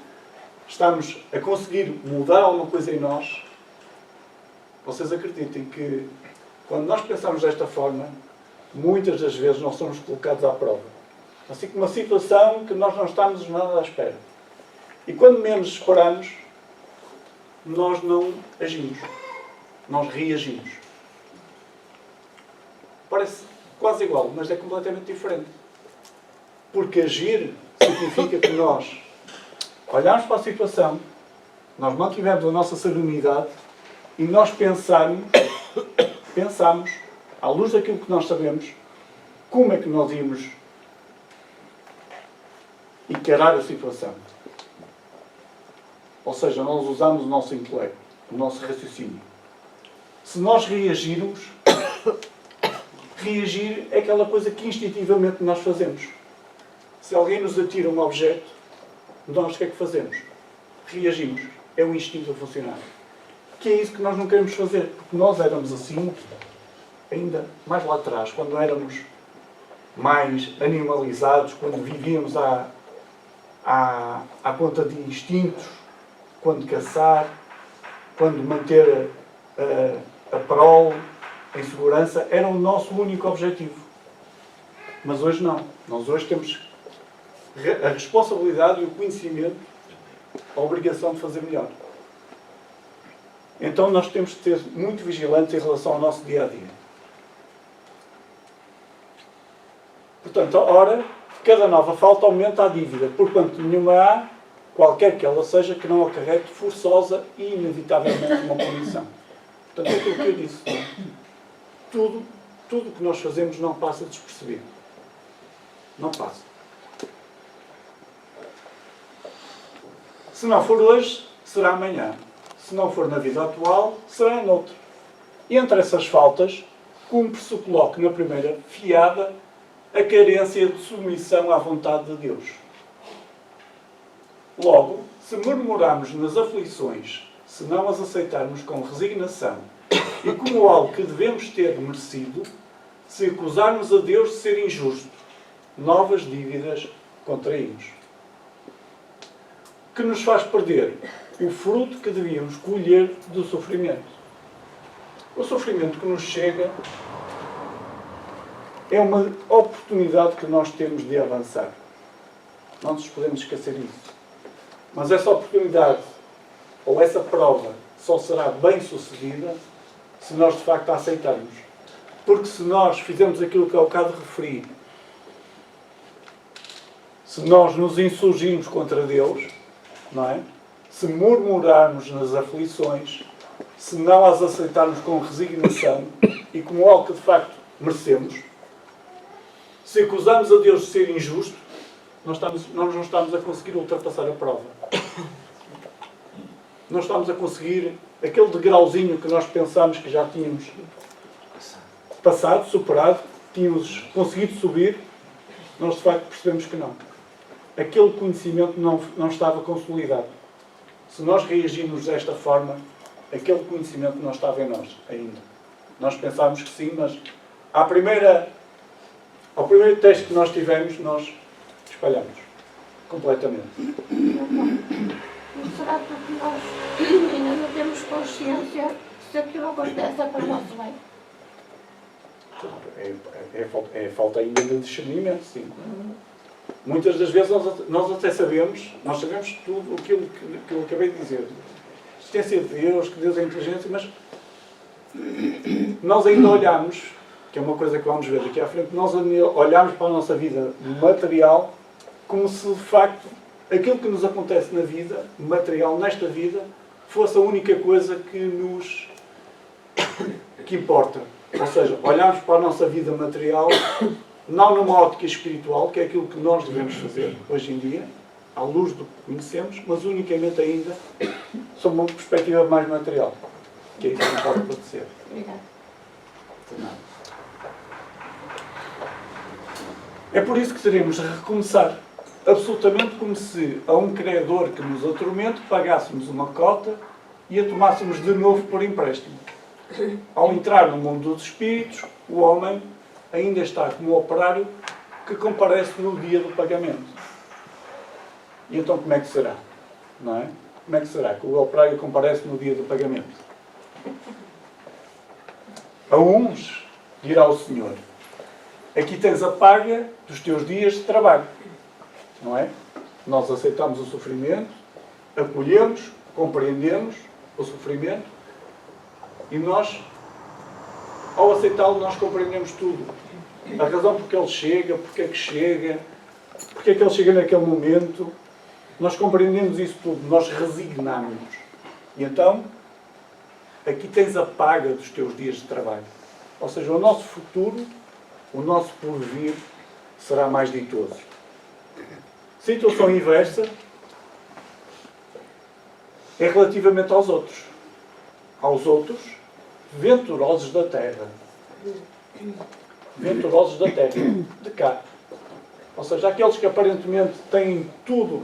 estamos a conseguir mudar alguma coisa em nós, vocês acreditem que quando nós pensamos desta forma, muitas das vezes nós somos colocados à prova. Assim como uma situação que nós não estamos nada à espera. E quando menos esperamos, nós não agimos. Nós reagimos. Parece quase igual, mas é completamente diferente. Porque agir significa que nós olhamos para a situação, nós mantivemos a nossa serenidade e nós pensamos, à luz daquilo que nós sabemos, como é que nós íamos encarar a situação. Ou seja, nós usamos o nosso intelecto, o nosso raciocínio. Se nós reagirmos, reagir é aquela coisa que instintivamente nós fazemos. Se alguém nos atira um objeto, nós o que é que fazemos? Reagimos. É o instinto a funcionar. Que é isso que nós não queremos fazer. Porque nós éramos assim, ainda mais lá atrás, quando éramos mais animalizados, quando vivíamos à conta de instintos, quando caçar, quando manter a prole em segurança, era o nosso único objetivo. Mas hoje não. Nós hoje temos a responsabilidade e o conhecimento, a obrigação de fazer melhor. Então nós temos de ser muito vigilantes em relação ao nosso dia-a-dia. Portanto, ora, cada nova falta aumenta a dívida, porquanto nenhuma há, qualquer que ela seja, que não acarrete forçosa e inevitavelmente uma punição. Portanto, é aquilo que eu disse. Tudo o que nós fazemos não passa despercebido. Não passa. Se não for hoje, será amanhã. Se não for na vida atual, será noutra. E entre essas faltas, cumpre-se o coloque na primeira fiada a carência de submissão à vontade de Deus. Logo, se murmurarmos nas aflições, se não as aceitarmos com resignação e como algo que devemos ter merecido, se acusarmos a Deus de ser injusto, novas dívidas contraímos. Que nos faz perder o fruto que devíamos colher do sofrimento. O sofrimento que nos chega é uma oportunidade que nós temos de avançar. Não nos podemos esquecer disso. Mas essa oportunidade, ou essa prova, só será bem sucedida se nós de facto a aceitarmos. Porque se nós fizermos aquilo que ao bocado referi, se nós nos insurgirmos contra Deus, não é? Se murmurarmos nas aflições, se não as aceitarmos com resignação e como algo que de facto merecemos, se acusarmos a Deus de ser injusto, nós não estamos a conseguir ultrapassar a prova. Não estamos a conseguir aquele degrauzinho que nós pensámos que já tínhamos passado, superado, tínhamos conseguido subir, nós de facto percebemos que não. Aquele conhecimento não estava consolidado. Se nós reagirmos desta forma, aquele conhecimento não estava em nós ainda. Nós pensávamos que sim, mas ao primeiro teste que nós tivemos, nós espalhamos completamente. Não será porque nós ainda não temos consciência se aquilo acontece para o nosso bem? É falta ainda de discernimento, sim. Muitas das vezes nós até sabemos, nós sabemos tudo aquilo que eu acabei de dizer. Existência de Deus, que Deus é inteligência, mas nós ainda olhamos, que é uma coisa que vamos ver daqui à frente, nós olhamos para a nossa vida material como se de facto aquilo que nos acontece na vida, material, nesta vida, fosse a única coisa que importa. Ou seja, olhamos para a nossa vida material não numa ótica espiritual, que é aquilo que nós devemos fazer hoje em dia, à luz do que conhecemos, mas unicamente ainda sob uma perspectiva mais material, que é isso que não pode acontecer. Obrigada. É por isso que teremos de recomeçar, absolutamente como se a um credor que nos atormente pagássemos uma cota e a tomássemos de novo por empréstimo. Ao entrar no mundo dos espíritos, o homem ainda está como operário que comparece no dia do pagamento. E então como é que será? Não é? Como é que será que o operário comparece no dia do pagamento? A uns dirá o Senhor: aqui tens a paga dos teus dias de trabalho. Não é? Nós aceitamos o sofrimento, acolhemos, compreendemos o sofrimento e nós, ao aceitá-lo, nós compreendemos tudo. A razão porque ele chega, porque é que chega, porque é que ele chega naquele momento. Nós compreendemos isso tudo, nós resignamos-nos. E então, aqui tens a paga dos teus dias de trabalho. Ou seja, o nosso futuro, o nosso porvir, será mais ditoso. Situação inversa é relativamente aos outros. Aos outros, venturosos da terra. Venturosos da terra. De cá. Ou seja, aqueles que aparentemente têm tudo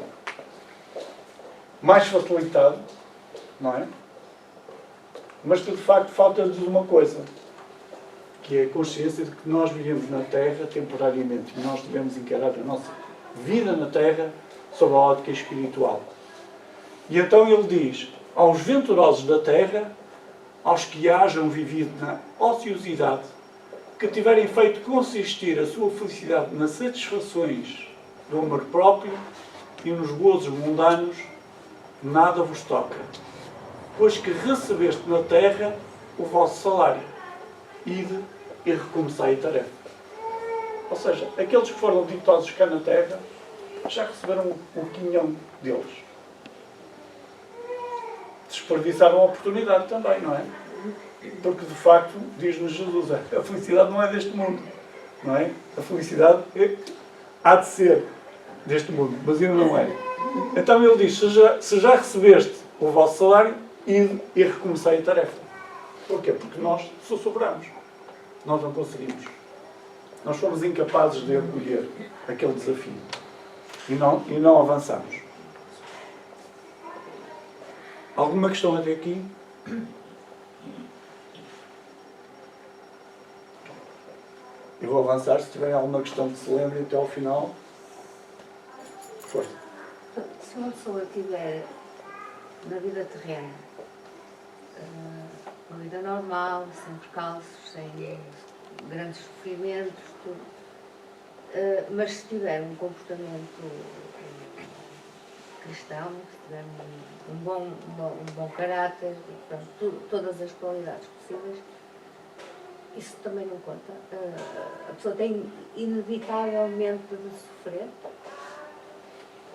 mais facilitado, não é? Mas que de facto falta-lhes uma coisa, que é a consciência de que nós vivemos na Terra temporariamente e nós devemos encarar a nossa vida na Terra sob a ótica espiritual. E então ele diz: aos venturosos da Terra, aos que hajam vivido na ociosidade, que tiverem feito consistir a sua felicidade nas satisfações do amor próprio e nos gozos mundanos, nada vos toca, pois que recebeste na terra o vosso salário. Ide e recomeçai a tarefa. Ou seja, aqueles que foram ditosos cá na terra já receberam o quinhão deles. Desperdiçaram a oportunidade também, não é? Porque de facto, diz-nos Jesus, a felicidade não é deste mundo, não é? A felicidade há de ser deste mundo, mas ainda não é. Então ele diz: se já recebeste o vosso salário, ide e recomeçai a tarefa. Porquê? Porque nós sussurramos. Nós não conseguimos. Nós fomos incapazes de acolher aquele desafio. E não avançamos. Alguma questão até aqui? Eu vou avançar. Se tiverem alguma questão que se lembrem até ao final. Força. Se uma pessoa tiver na vida terrena uma vida normal, sem percalços, sem grandes sofrimentos, tudo. Mas se tiver um comportamento cristão, se tiver um bom caráter, pronto, todas as qualidades possíveis, isso também não conta. A pessoa tem inevitavelmente de sofrer.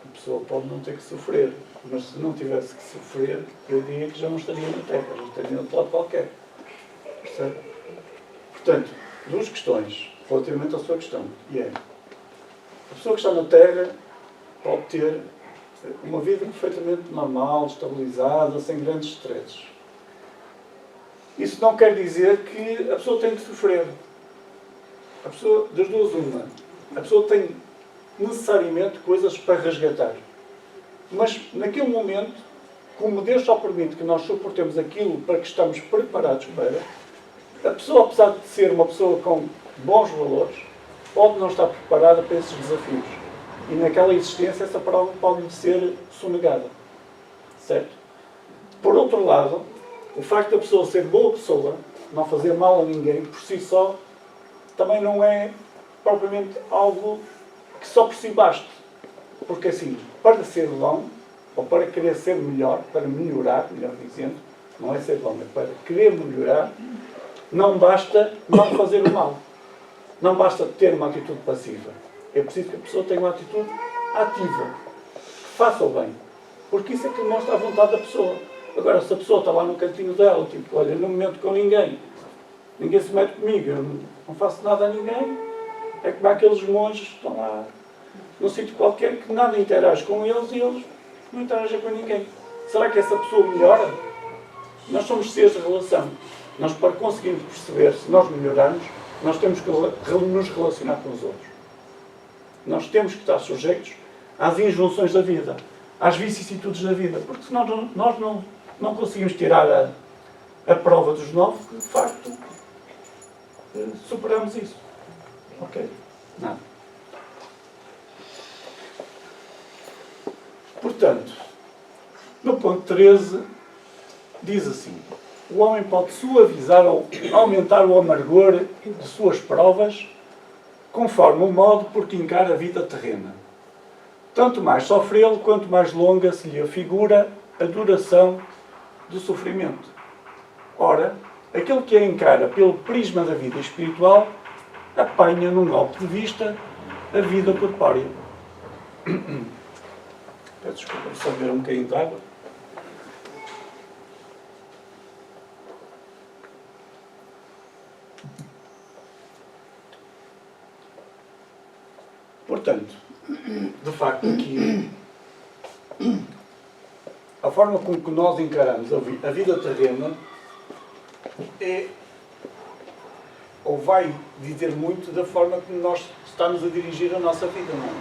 A pessoa pode não ter que sofrer, mas se não tivesse que sofrer, eu diria que já não estaria na Terra, já estaria em outro lado qualquer. Percebe? Portanto, duas questões relativamente à sua questão. E é, a pessoa que está na Terra pode ter uma vida perfeitamente normal, estabilizada, sem grandes stresses. Isso não quer dizer que a pessoa tem que sofrer. A pessoa, das duas uma, a pessoa tem necessariamente coisas para resgatar. Mas, naquele momento, como Deus só permite que nós suportemos aquilo para que estamos preparados para, a pessoa, apesar de ser uma pessoa com bons valores, pode não estar preparada para esses desafios. E naquela existência, essa prova pode ser sonegada. Certo? Por outro lado, o facto da pessoa ser boa pessoa, não fazer mal a ninguém, por si só, também não é propriamente algo que só por si baste. Porque assim, para ser bom, ou para querer ser melhor, para melhorar, melhor dizendo, não é ser bom, é para querer melhorar, não basta não fazer o mal. Não basta ter uma atitude passiva. É preciso que a pessoa tenha uma atitude ativa. Que faça o bem. Porque isso é que demonstra a vontade da pessoa. Agora, se a pessoa está lá no cantinho dela, tipo, olha, não me meto com ninguém, ninguém se mete comigo, eu não faço nada a ninguém, é como aqueles monges que estão lá num sítio qualquer que nada interage com eles e eles não interagem com ninguém. Será que essa pessoa melhora? Nós somos seres de relação. Nós, para conseguirmos perceber se nós melhoramos, nós temos que nos relacionar com os outros. Nós temos que estar sujeitos às injunções da vida, às vicissitudes da vida, porque senão nós não conseguimos tirar a prova dos 9 que, de facto, superamos isso. Ok? Nada. Portanto, no ponto 13, diz assim: o homem pode suavizar ou aumentar o amargor de suas provas conforme o modo por que encara a vida terrena. Tanto mais sofrê-lo, quanto mais longa se lhe afigura a duração do sofrimento. Ora, aquele que a encara pelo prisma da vida espiritual apanha num golpe de vista a vida corpórea. Peço desculpa, só beber um bocadinho de água. Portanto, de facto, aqui, a forma como que nós encaramos a vida terrena é, ou vai dizer muito da forma como nós estamos a dirigir a nossa vida, não é?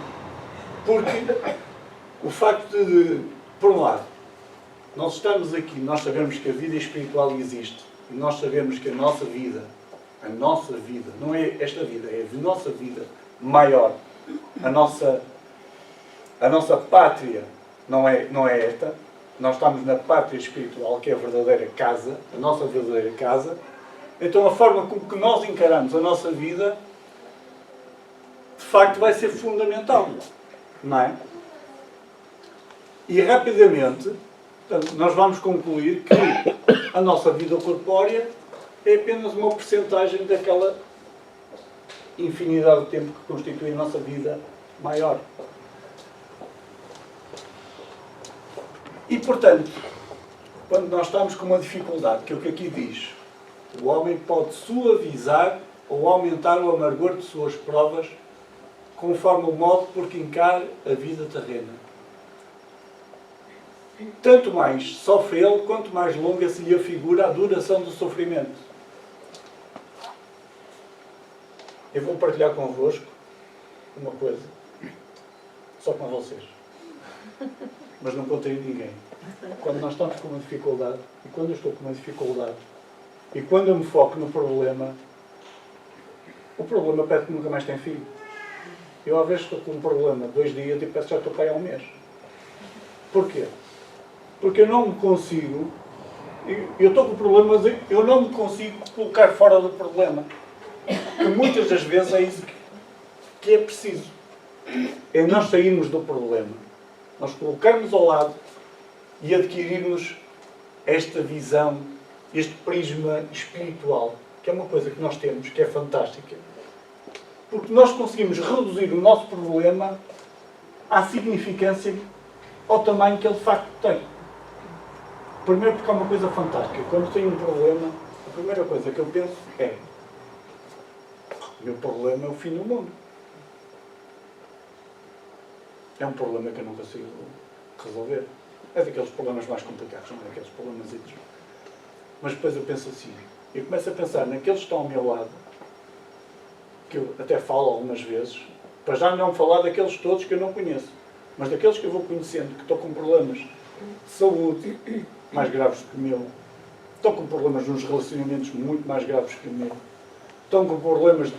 Porque o facto de, por um lado, nós estamos aqui, nós sabemos que a vida espiritual existe, e nós sabemos que a nossa vida, não é esta vida, é a nossa vida maior, a nossa pátria não é esta, nós estamos na pátria espiritual, que é a verdadeira casa, a nossa verdadeira casa. Então a forma como que nós encaramos a nossa vida, de facto, vai ser fundamental, não é? E rapidamente, portanto, nós vamos concluir que a nossa vida corpórea é apenas uma percentagem daquela infinidade de tempo que constitui a nossa vida maior. E, portanto, quando nós estamos com uma dificuldade, que é o que aqui diz, o homem pode suavizar ou aumentar o amargor de suas provas conforme o modo por que encara a vida terrena. Tanto mais sofre ele, quanto mais longa se lhe afigura a duração do sofrimento. Eu vou partilhar convosco uma coisa, só com vocês, mas não contei a ninguém. Quando nós estamos com uma dificuldade, e quando eu estou com uma dificuldade, e quando eu me foco no problema, o problema pede que nunca mais tem fim. Eu, às vezes, estou com um problema 2 dias e peço que já estou para aí há 1 mês. Porquê? Porque eu não me consigo, eu estou com o problema, mas eu não me consigo colocar fora do problema. que muitas das vezes é isso que é preciso. É nós sairmos do problema. Nós colocarmos ao lado e adquirirmos esta visão, este prisma espiritual, que é uma coisa que nós temos, que é fantástica. Porque nós conseguimos reduzir o nosso problema à significância, ao tamanho que ele de facto tem. Primeiro porque há uma coisa fantástica. Quando tenho um problema, a primeira coisa que eu penso é: o meu problema é o fim do mundo. É um problema que eu não consigo resolver. É daqueles problemas mais complicados, não é daqueles problemas idos. Mas depois eu penso assim, eu começo a pensar naqueles que estão ao meu lado, que eu até falo algumas vezes, para já não falar daqueles todos que eu não conheço, mas daqueles que eu vou conhecendo, que estão com problemas de saúde mais graves que o meu, estão com problemas nos relacionamentos muito mais graves que o meu, estão com problemas de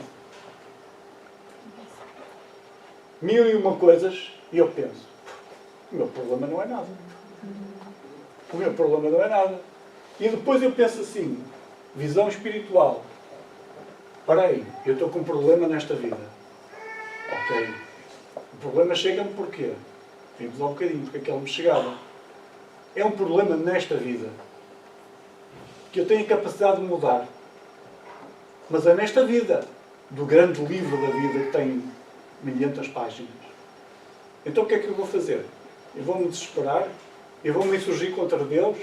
mil e uma coisas, e eu penso, o meu problema não é nada. O meu problema não é nada. E depois eu penso assim, visão espiritual. Espera aí, eu estou com um problema nesta vida. Ok. O problema chega-me porquê? Vimos há um bocadinho, porque aquele me chegava. É um problema nesta vida. Que eu tenho a capacidade de mudar. Mas é nesta vida. Do grande livro da vida que tem 1500 páginas. Então o que é que eu vou fazer? Eu vou-me desesperar? Eu vou-me insurgir contra Deus?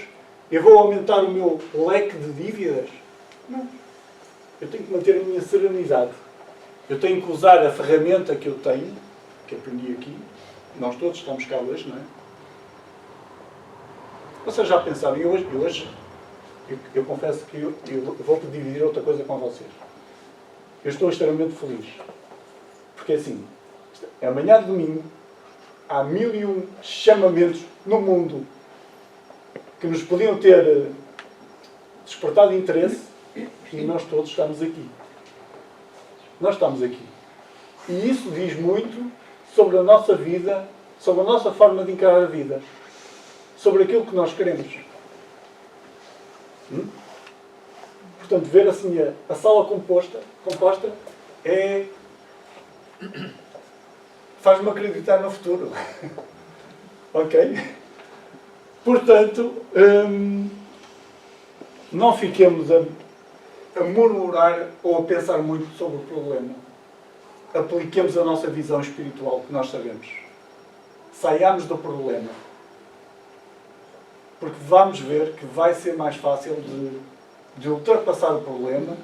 Eu vou aumentar o meu leque de dívidas? Não. Eu tenho que manter a minha serenidade. Eu tenho que usar a ferramenta que eu tenho, que aprendi aqui. Nós todos estamos cá hoje, não é? Vocês já pensaram? Eu confesso que eu vou dividir outra coisa com vocês. Eu estou extremamente feliz. Porque assim, amanhã de domingo, há 1001 chamamentos no mundo que nos podiam ter despertado interesse e nós todos estamos aqui. Nós estamos aqui. E isso diz muito sobre a nossa vida, sobre a nossa forma de encarar a vida, sobre aquilo que nós queremos. Portanto, ver assim a sala composta faz-me acreditar no futuro. Ok? Portanto, não fiquemos a murmurar ou a pensar muito sobre o problema. Apliquemos a nossa visão espiritual, que nós sabemos. Saiamos do problema. Porque vamos ver que vai ser mais fácil de ultrapassar o problema,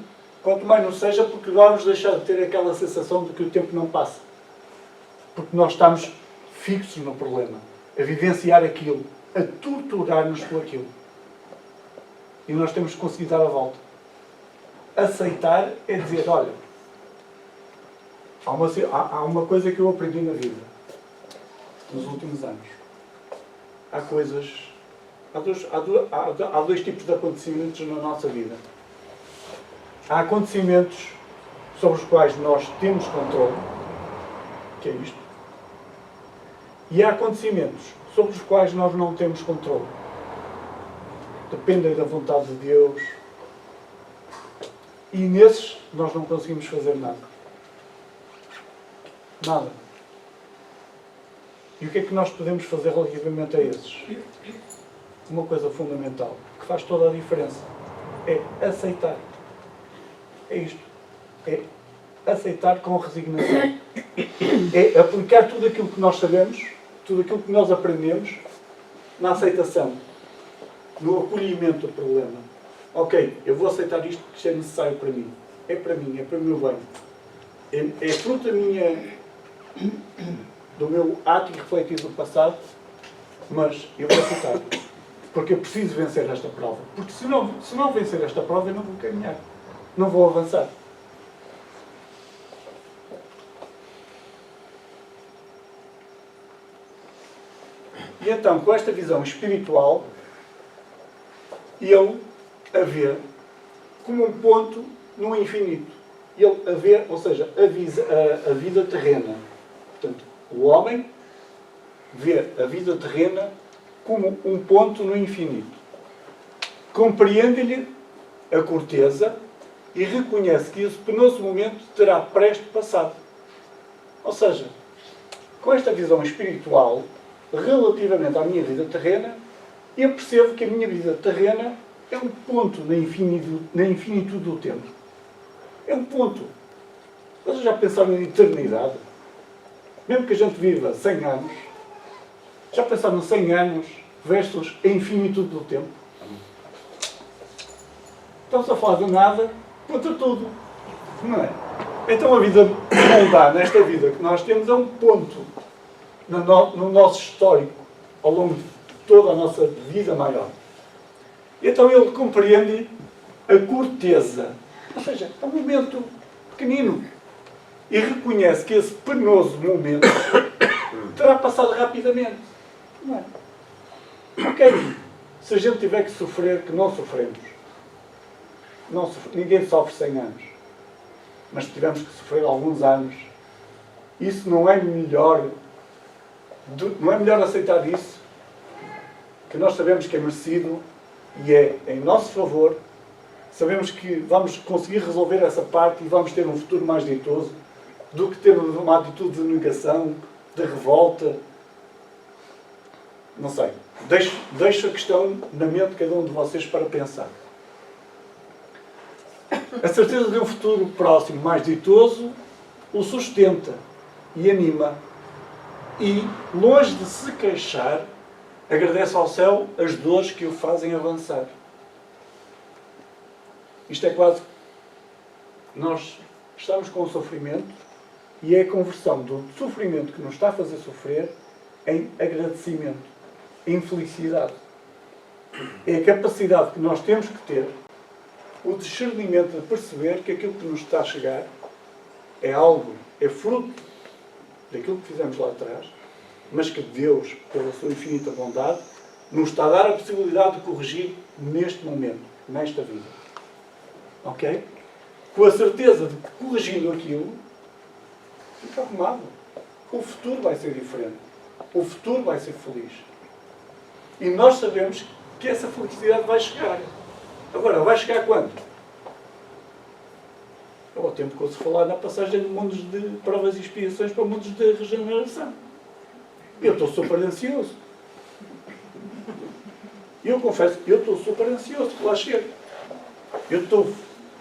quanto mais não seja porque vamos deixar de ter aquela sensação de que o tempo não passa. Porque nós estamos fixos no problema, a vivenciar aquilo, a torturar-nos por aquilo. E nós temos que conseguir dar a volta. Aceitar é dizer, olha, há uma coisa que eu aprendi na vida, nos últimos anos. Há coisas... Há dois tipos de acontecimentos na nossa vida. Há acontecimentos sobre os quais nós temos controle, que é isto, e há acontecimentos sobre os quais nós não temos controle. Dependem da vontade de Deus. E nesses nós não conseguimos fazer nada. Nada. E o que é que nós podemos fazer relativamente a esses? Uma coisa fundamental, que faz toda a diferença, é aceitar. É isto. É aceitar com resignação. É aplicar tudo aquilo que nós sabemos, tudo aquilo que nós aprendemos, na aceitação, no acolhimento do problema. Ok, eu vou aceitar isto porque isto é necessário para mim. É para mim, é para o meu bem. É fruto do meu ato irrefletido do passado, mas eu vou aceitar. Porque eu preciso vencer esta prova. Porque se não vencer esta prova, eu não vou caminhar. Não vou avançar. E então, com esta visão espiritual, ele a vê como um ponto no infinito. Ele a vê, ou seja, a vida terrena. Portanto, o homem vê a vida terrena como um ponto no infinito. Compreende-lhe a corteza, e reconhece que esse penoso momento terá presto passado. Ou seja, com esta visão espiritual, relativamente à minha vida terrena, eu percebo que a minha vida terrena é um ponto na infinitude do tempo. É um ponto. Vocês já pensaram em eternidade? Mesmo que a gente viva 100 anos, já pensaram em 100 anos versus a infinitude do tempo? Estamos a falar de nada contra tudo. Não é? Então a vida mundana, esta vida que nós temos, é um ponto no nosso histórico, ao longo de toda a nossa vida maior. Então ele compreende a curteza. Ou seja, é um momento pequenino. E reconhece que esse penoso momento terá passado rapidamente. Não é? Ok. Se a gente tiver que sofrer, que não sofremos. Ninguém sofre 100 anos. Mas se tivermos que sofrer alguns anos, isso não é melhor. Não é melhor aceitar isso? Que nós sabemos que é merecido e é em nosso favor. Sabemos que vamos conseguir resolver essa parte e vamos ter um futuro mais ditoso do que ter uma atitude de negação, de revolta. Não sei. Deixo a questão na mente de cada um de vocês para pensar. A certeza de um futuro próximo mais ditoso o sustenta e anima. E, longe de se queixar, agradece ao céu as dores que o fazem avançar. Isto é quase... Nós estamos com o sofrimento e é a conversão do sofrimento que nos está a fazer sofrer em agradecimento, em felicidade. É a capacidade que nós temos que ter, o discernimento de perceber que aquilo que nos está a chegar é algo, é fruto daquilo que fizemos lá atrás, mas que Deus, pela sua infinita bondade, nos está a dar a possibilidade de corrigir neste momento, nesta vida. Ok? Com a certeza de que, corrigindo aquilo, fica arrumado. O futuro vai ser diferente. O futuro vai ser feliz. E nós sabemos que essa felicidade vai chegar. Agora, vai chegar quando? É o tempo que eu se falar na passagem de mundos de provas e expiações para mundos de regeneração. Eu estou super ansioso. Eu confesso, eu estou super ansioso que lá chegue. Eu estou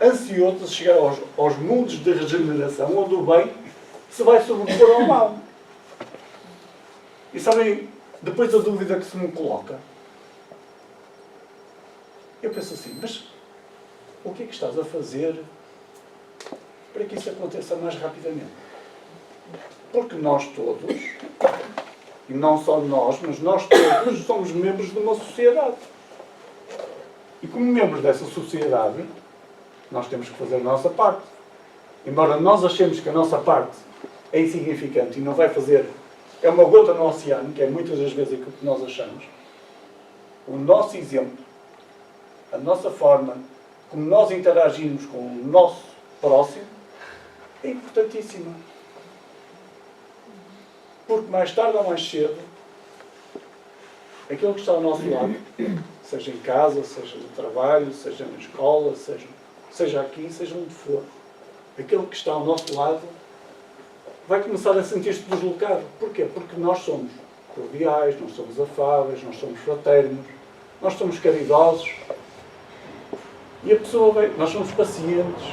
ansioso de chegar aos mundos de regeneração, onde o bem se vai sobrepor ao mal. E sabem, depois da dúvida que se me coloca, eu penso assim, mas o que é que estás a fazer para que isso aconteça mais rapidamente? Porque nós todos, e não só nós, mas nós todos somos membros de uma sociedade. E como membros dessa sociedade, nós temos que fazer a nossa parte. Embora nós achemos que a nossa parte é insignificante e não vai fazer, é uma gota no oceano, que é muitas das vezes aquilo que nós achamos, o nosso exemplo, a nossa forma, como nós interagimos com o nosso próximo, é importantíssima. Porque mais tarde ou mais cedo, aquilo que está ao nosso lado, seja em casa, seja no trabalho, seja na escola, seja aqui, seja onde for, aquele que está ao nosso lado vai começar a sentir-se deslocado. Porquê? Porque nós somos cordiais, nós somos afáveis, nós somos fraternos, nós somos caridosos. E a pessoa vai... Nós somos pacientes,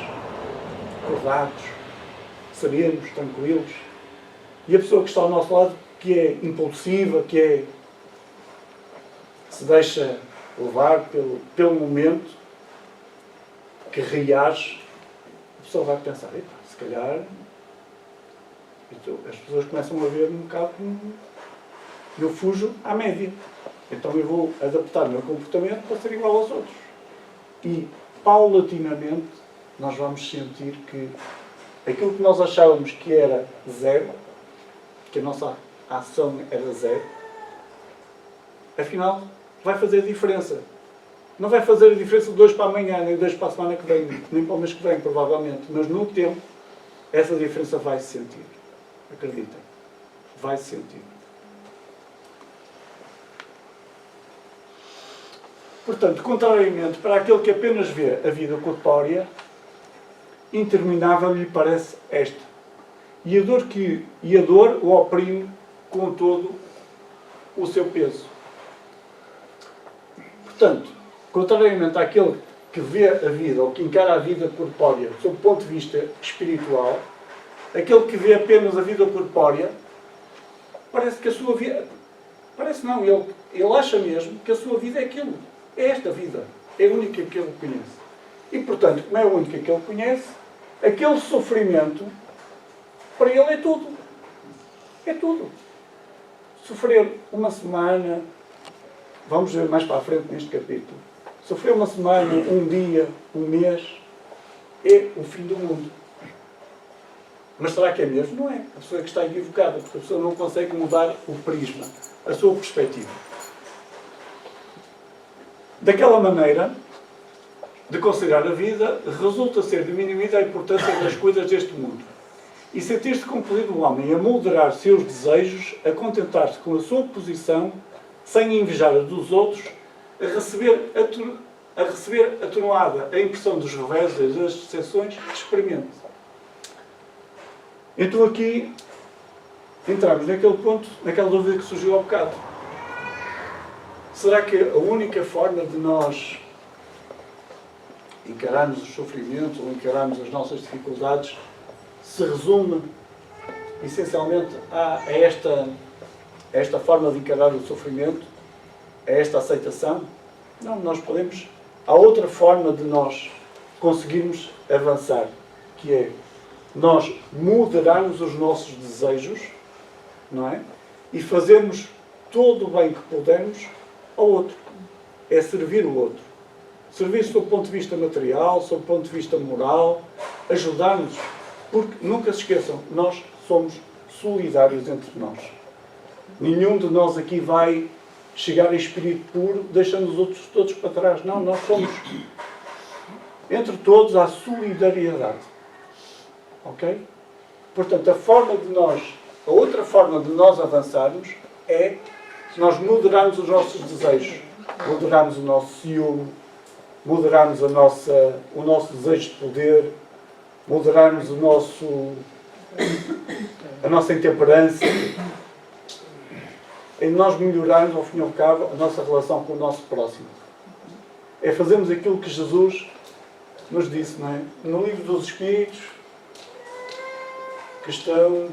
acordados, serenos, tranquilos. E a pessoa que está ao nosso lado, que é impulsiva, que se deixa levar pelo momento, que reage, a pessoa vai pensar, se calhar, então, as pessoas começam a ver um bocado como eu fujo à média. Então eu vou adaptar o meu comportamento para ser igual aos outros. E, paulatinamente, nós vamos sentir que aquilo que nós achávamos que era zero, que a nossa ação era zero, afinal, vai fazer diferença. Não vai fazer a diferença de hoje para amanhã, nem de hoje para a semana que vem, nem para o mês que vem, provavelmente. Mas no tempo, essa diferença vai se sentir. Acreditem. Vai se sentir. Portanto, contrariamente para aquele que apenas vê a vida corpórea, interminável lhe parece esta. E a dor o oprime com todo o seu peso. Portanto, contrariamente àquele que vê a vida, ou que encara a vida corpórea, sob o ponto de vista espiritual, aquele que vê apenas a vida corpórea, parece que a sua vida... Parece não, ele acha mesmo que a sua vida é aquilo. É esta vida. É a única que ele conhece. E, portanto, como é a única que ele conhece, aquele sofrimento, para ele é tudo. É tudo. Sofrer uma semana, vamos ver mais para a frente neste capítulo, sofrer uma semana, um dia, um mês, é o fim do mundo. Mas será que é mesmo? Não é. A pessoa é que está equivocada, porque a pessoa não consegue mudar o prisma, a sua perspectiva. Daquela maneira de considerar a vida, resulta ser diminuída a importância das coisas deste mundo. E sentir-se compelido o homem a moderar seus desejos, a contentar-se com a sua posição, sem invejar a dos outros, a receber atenuada a impressão dos revés e das decepções que experimenta. Então aqui entramos naquele ponto, naquela dúvida que surgiu há bocado. Será que a única forma de nós encararmos os sofrimentos ou encararmos as nossas dificuldades se resume essencialmente a esta forma de encarar o sofrimento, a esta aceitação? Não, nós podemos... Há outra forma de nós conseguirmos avançar, que é nós moderarmos os nossos desejos, não é? E fazermos todo o bem que pudermos ao outro. É servir o outro. Servir sob o ponto de vista material, sob o ponto de vista moral, ajudar-nos. Porque, nunca se esqueçam, nós somos solidários entre nós. Nenhum de nós aqui vai chegar a espírito puro, deixando os outros todos para trás. Não, nós somos... Entre todos há solidariedade. Ok? Portanto, a outra forma de nós avançarmos é nós moderarmos os nossos desejos, moderarmos o nosso ciúme, moderarmos o nosso desejo de poder, moderarmos a nossa intemperança, em nós melhorarmos, ao fim e ao cabo, a nossa relação com o nosso próximo. É fazermos aquilo que Jesus nos disse, não é? No Livro dos Espíritos, questão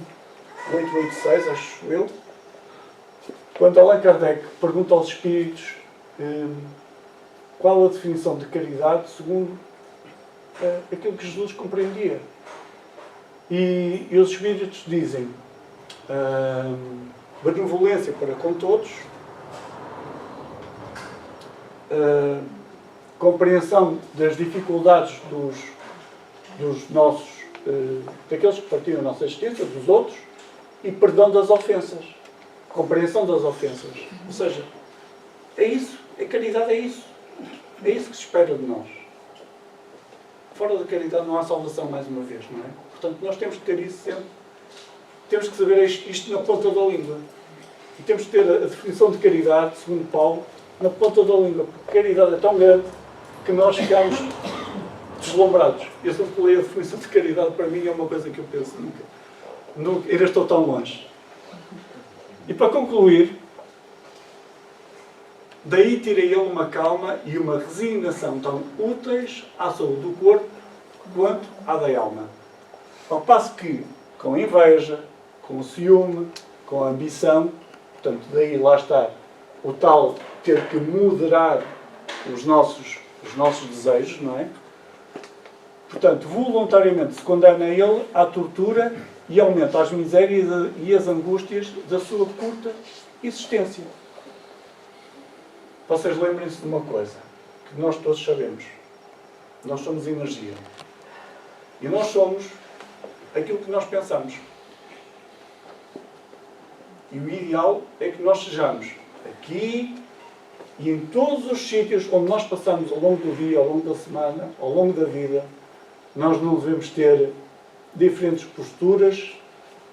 886, acho eu, quando Allan Kardec pergunta aos Espíritos qual a definição de caridade segundo aquilo que Jesus compreendia. E os Espíritos dizem benevolência para com todos, compreensão das dificuldades dos nossos, daqueles que partilham a nossa existência, dos outros, e perdão das ofensas. Compreensão das ofensas. Ou seja, é isso. A caridade é isso. É isso que se espera de nós. Fora da caridade não há salvação, mais uma vez, não é? Portanto, nós temos que ter isso sempre. Temos que saber isto na ponta da língua. E temos que ter a definição de caridade, segundo Paulo, na ponta da língua. Porque a caridade é tão grande que nós ficamos deslumbrados. Eu sempre leio a definição de caridade, para mim é uma coisa que eu penso nunca ainda estou tão longe. E para concluir, daí tirei ele uma calma e uma resignação tão úteis à saúde do corpo quanto à da alma. Ao passo que, com inveja, com ciúme, com ambição, portanto, daí lá está o tal ter que moderar os nossos desejos, não é? Portanto, voluntariamente se condena ele à tortura e aumenta as misérias e as angústias da sua curta existência. Vocês lembrem-se de uma coisa, que nós todos sabemos. Nós somos energia. E nós somos aquilo que nós pensamos. E o ideal é que nós sejamos aqui e em todos os sítios onde nós passamos ao longo do dia, ao longo da semana, ao longo da vida, nós não devemos ter diferentes posturas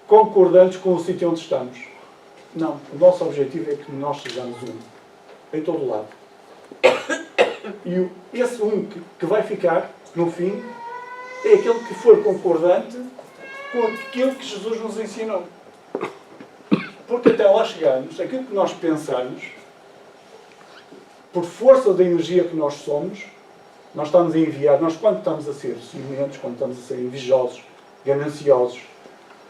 concordantes com o sítio onde estamos. Não. O nosso objetivo é que nós sejamos um. Em todo lado. E esse um que vai ficar, no fim, é aquele que for concordante com aquilo que Jesus nos ensinou. Porque até lá chegarmos, aquilo que nós pensarmos, por força da energia que nós somos, nós estamos a enviar, nós quando estamos a ser ciumentos, quando estamos a ser invejosos, gananciosos,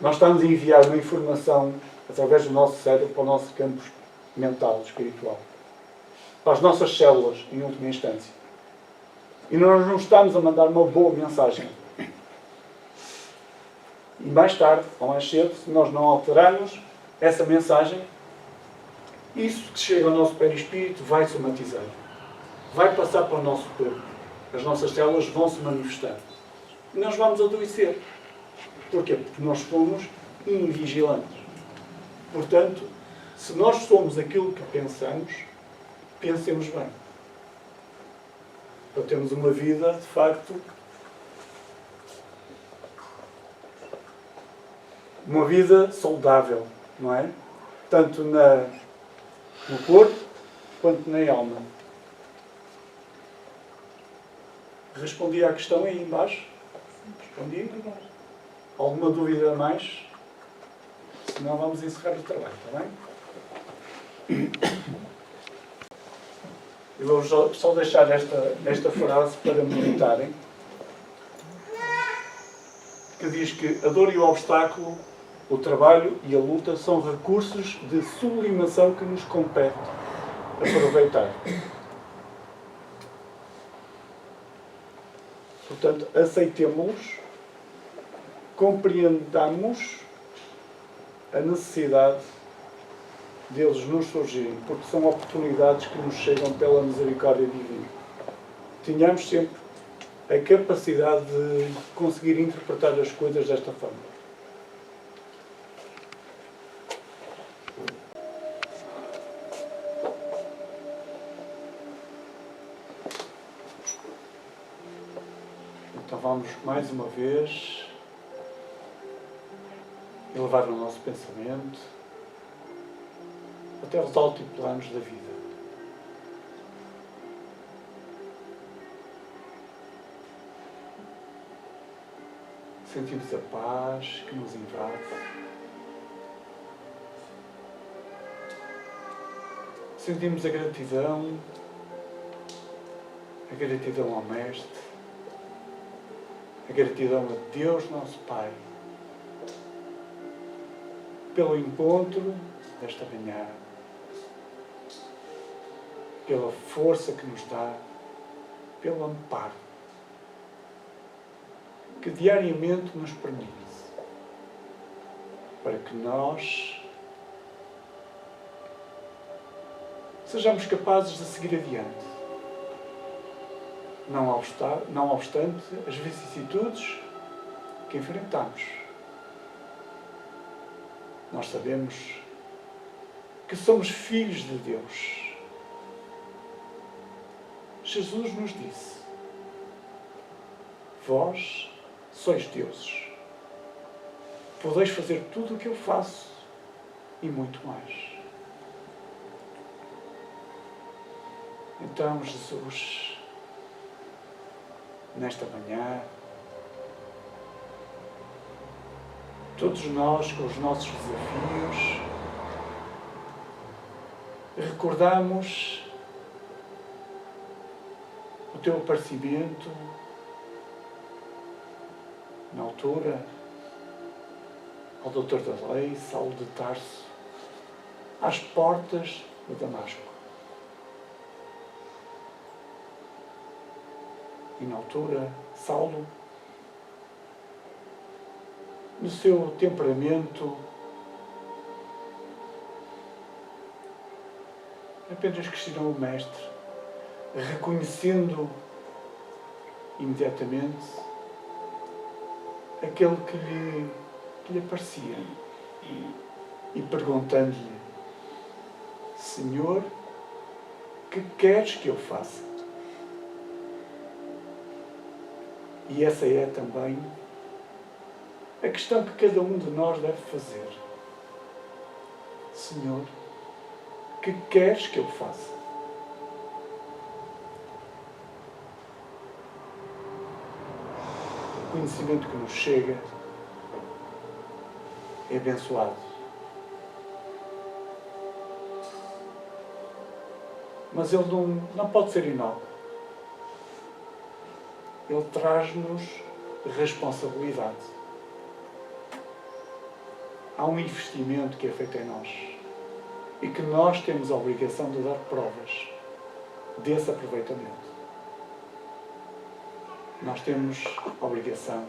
nós estamos a enviar uma informação através do nosso cérebro para o nosso campo mental, espiritual. Para as nossas células, em última instância. E nós não estamos a mandar uma boa mensagem. E mais tarde, ou mais cedo, se nós não alterarmos essa mensagem, isso que chega ao nosso perispírito vai somatizar. Vai passar para o nosso corpo. As nossas células vão se manifestar. E nós vamos adoecer. Porquê? Porque nós fomos invigilantes. Portanto, se nós somos aquilo que pensamos, pensemos bem. Para termos uma vida, de facto, uma vida saudável, não é? Tanto no corpo, quanto na alma. Respondi à questão aí embaixo? Respondi? Alguma dúvida a mais? Senão vamos encerrar o trabalho, está bem? Eu vou só deixar esta frase para meditarem, que diz que a dor e o obstáculo, o trabalho e a luta são recursos de sublimação que nos compete aproveitar. Portanto, aceitemo-los, compreendamos a necessidade deles nos surgirem, porque são oportunidades que nos chegam pela misericórdia divina. Tenhamos sempre a capacidade de conseguir interpretar as coisas desta forma. Então vamos mais uma vez elevar o nosso pensamento até aos altiplanos da vida. Sentimos a paz que nos invade. Sentimos a gratidão ao Mestre, a gratidão a Deus, nosso Pai, pelo encontro desta manhã, pela força que nos dá, pelo amparo que diariamente nos permite, para que nós sejamos capazes de seguir adiante, não obstante as vicissitudes que enfrentamos. Nós sabemos que somos filhos de Deus. Jesus nos disse: vós sois deuses. Podeis fazer tudo o que eu faço e muito mais. Então, Jesus, nesta manhã, todos nós com os nossos desafios, recordamos o teu aparecimento na altura ao doutor da lei, Saulo de Tarso, às portas de Damasco. E na altura, Saulo, no seu temperamento, apenas questionou o Mestre, reconhecendo imediatamente aquele que lhe aparecia e perguntando-lhe: Senhor, que queres que eu faça? E essa é também a questão que cada um de nós deve fazer. Senhor, que queres que eu faça? conhecimento que nos chega é abençoado. Mas ele não pode ser inócuo. Ele traz-nos responsabilidade. Há um investimento que é feito em nós e que nós temos a obrigação de dar provas desse aproveitamento. Nós temos a obrigação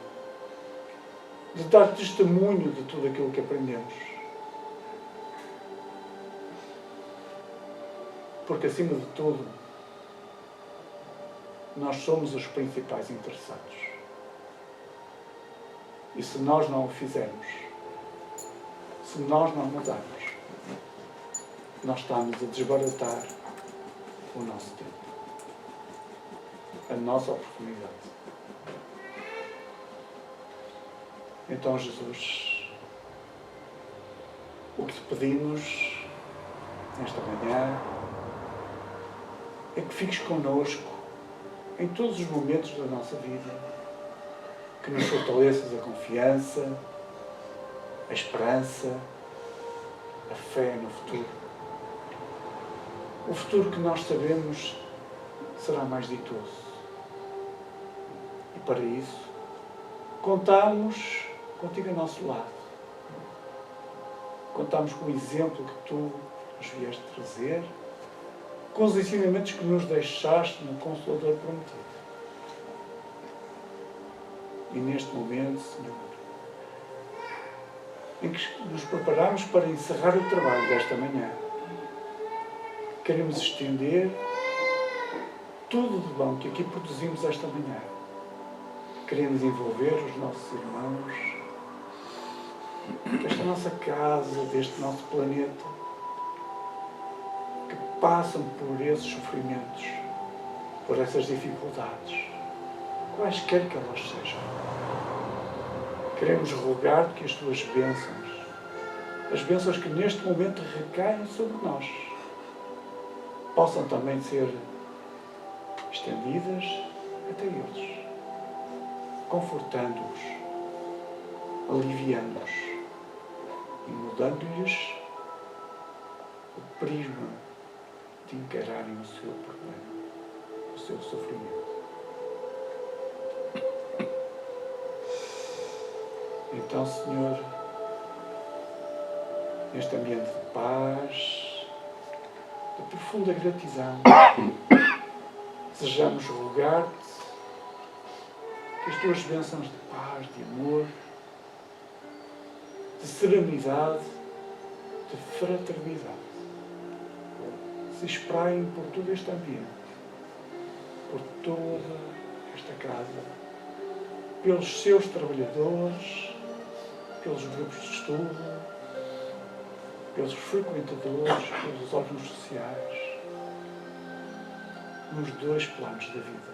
de dar testemunho de tudo aquilo que aprendemos. Porque, acima de tudo, nós somos os principais interessados. E se nós não o fizermos, se nós não mudarmos, nós estamos a desbaratar o nosso tempo, a nossa oportunidade. Então, Jesus, o que te pedimos nesta manhã é que fiques connosco em todos os momentos da nossa vida, que nos fortaleças a confiança, a esperança, a fé no futuro. O futuro que nós sabemos será mais ditoso. E para isso, contamos contigo a nosso lado. Contamos com o exemplo que tu nos vieste trazer, com os ensinamentos que nos deixaste no Consolador prometido. E neste momento, Senhor, em que nos preparamos para encerrar o trabalho desta manhã, queremos estender tudo de bom que aqui produzimos esta manhã. Queremos envolver os nossos irmãos desta nossa casa, deste nosso planeta, que passam por esses sofrimentos, por essas dificuldades, quaisquer que elas sejam. Queremos rogar-te que as tuas bênçãos, as bênçãos que neste momento recaem sobre nós, possam também ser estendidas até eles, confortando-os, aliviando-os e mudando-lhes o prisma de encararem o seu problema, o seu sofrimento. Então, Senhor, neste ambiente de paz, de profunda gratidão, desejamos rogar-te que as tuas bênçãos de paz, de amor, de serenidade, de fraternidade se espraiem por todo este ambiente, por toda esta casa, pelos seus trabalhadores, pelos grupos de estudo, pelos frequentadores, pelos órgãos sociais, nos dois planos da vida.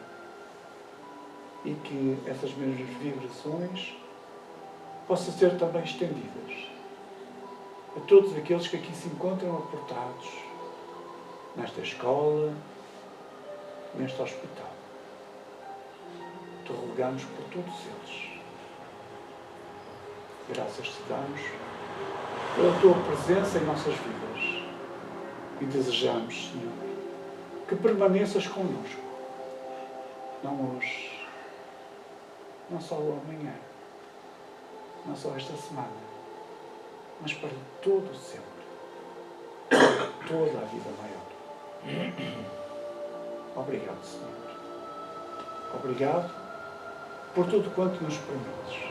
E que essas mesmas vibrações possam ser também estendidas a todos aqueles que aqui se encontram aportados nesta escola, neste hospital. Te rogamos por todos eles. Graças te damos pela tua presença em nossas vidas e desejamos, Senhor, que permaneças connosco, não hoje, não só o amanhã, não só esta semana, mas para todo o sempre, para toda a vida maior. Obrigado, Senhor. Obrigado por tudo quanto nos permites.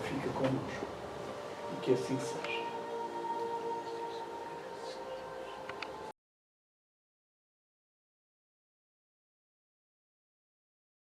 Fica connosco e que assim seja.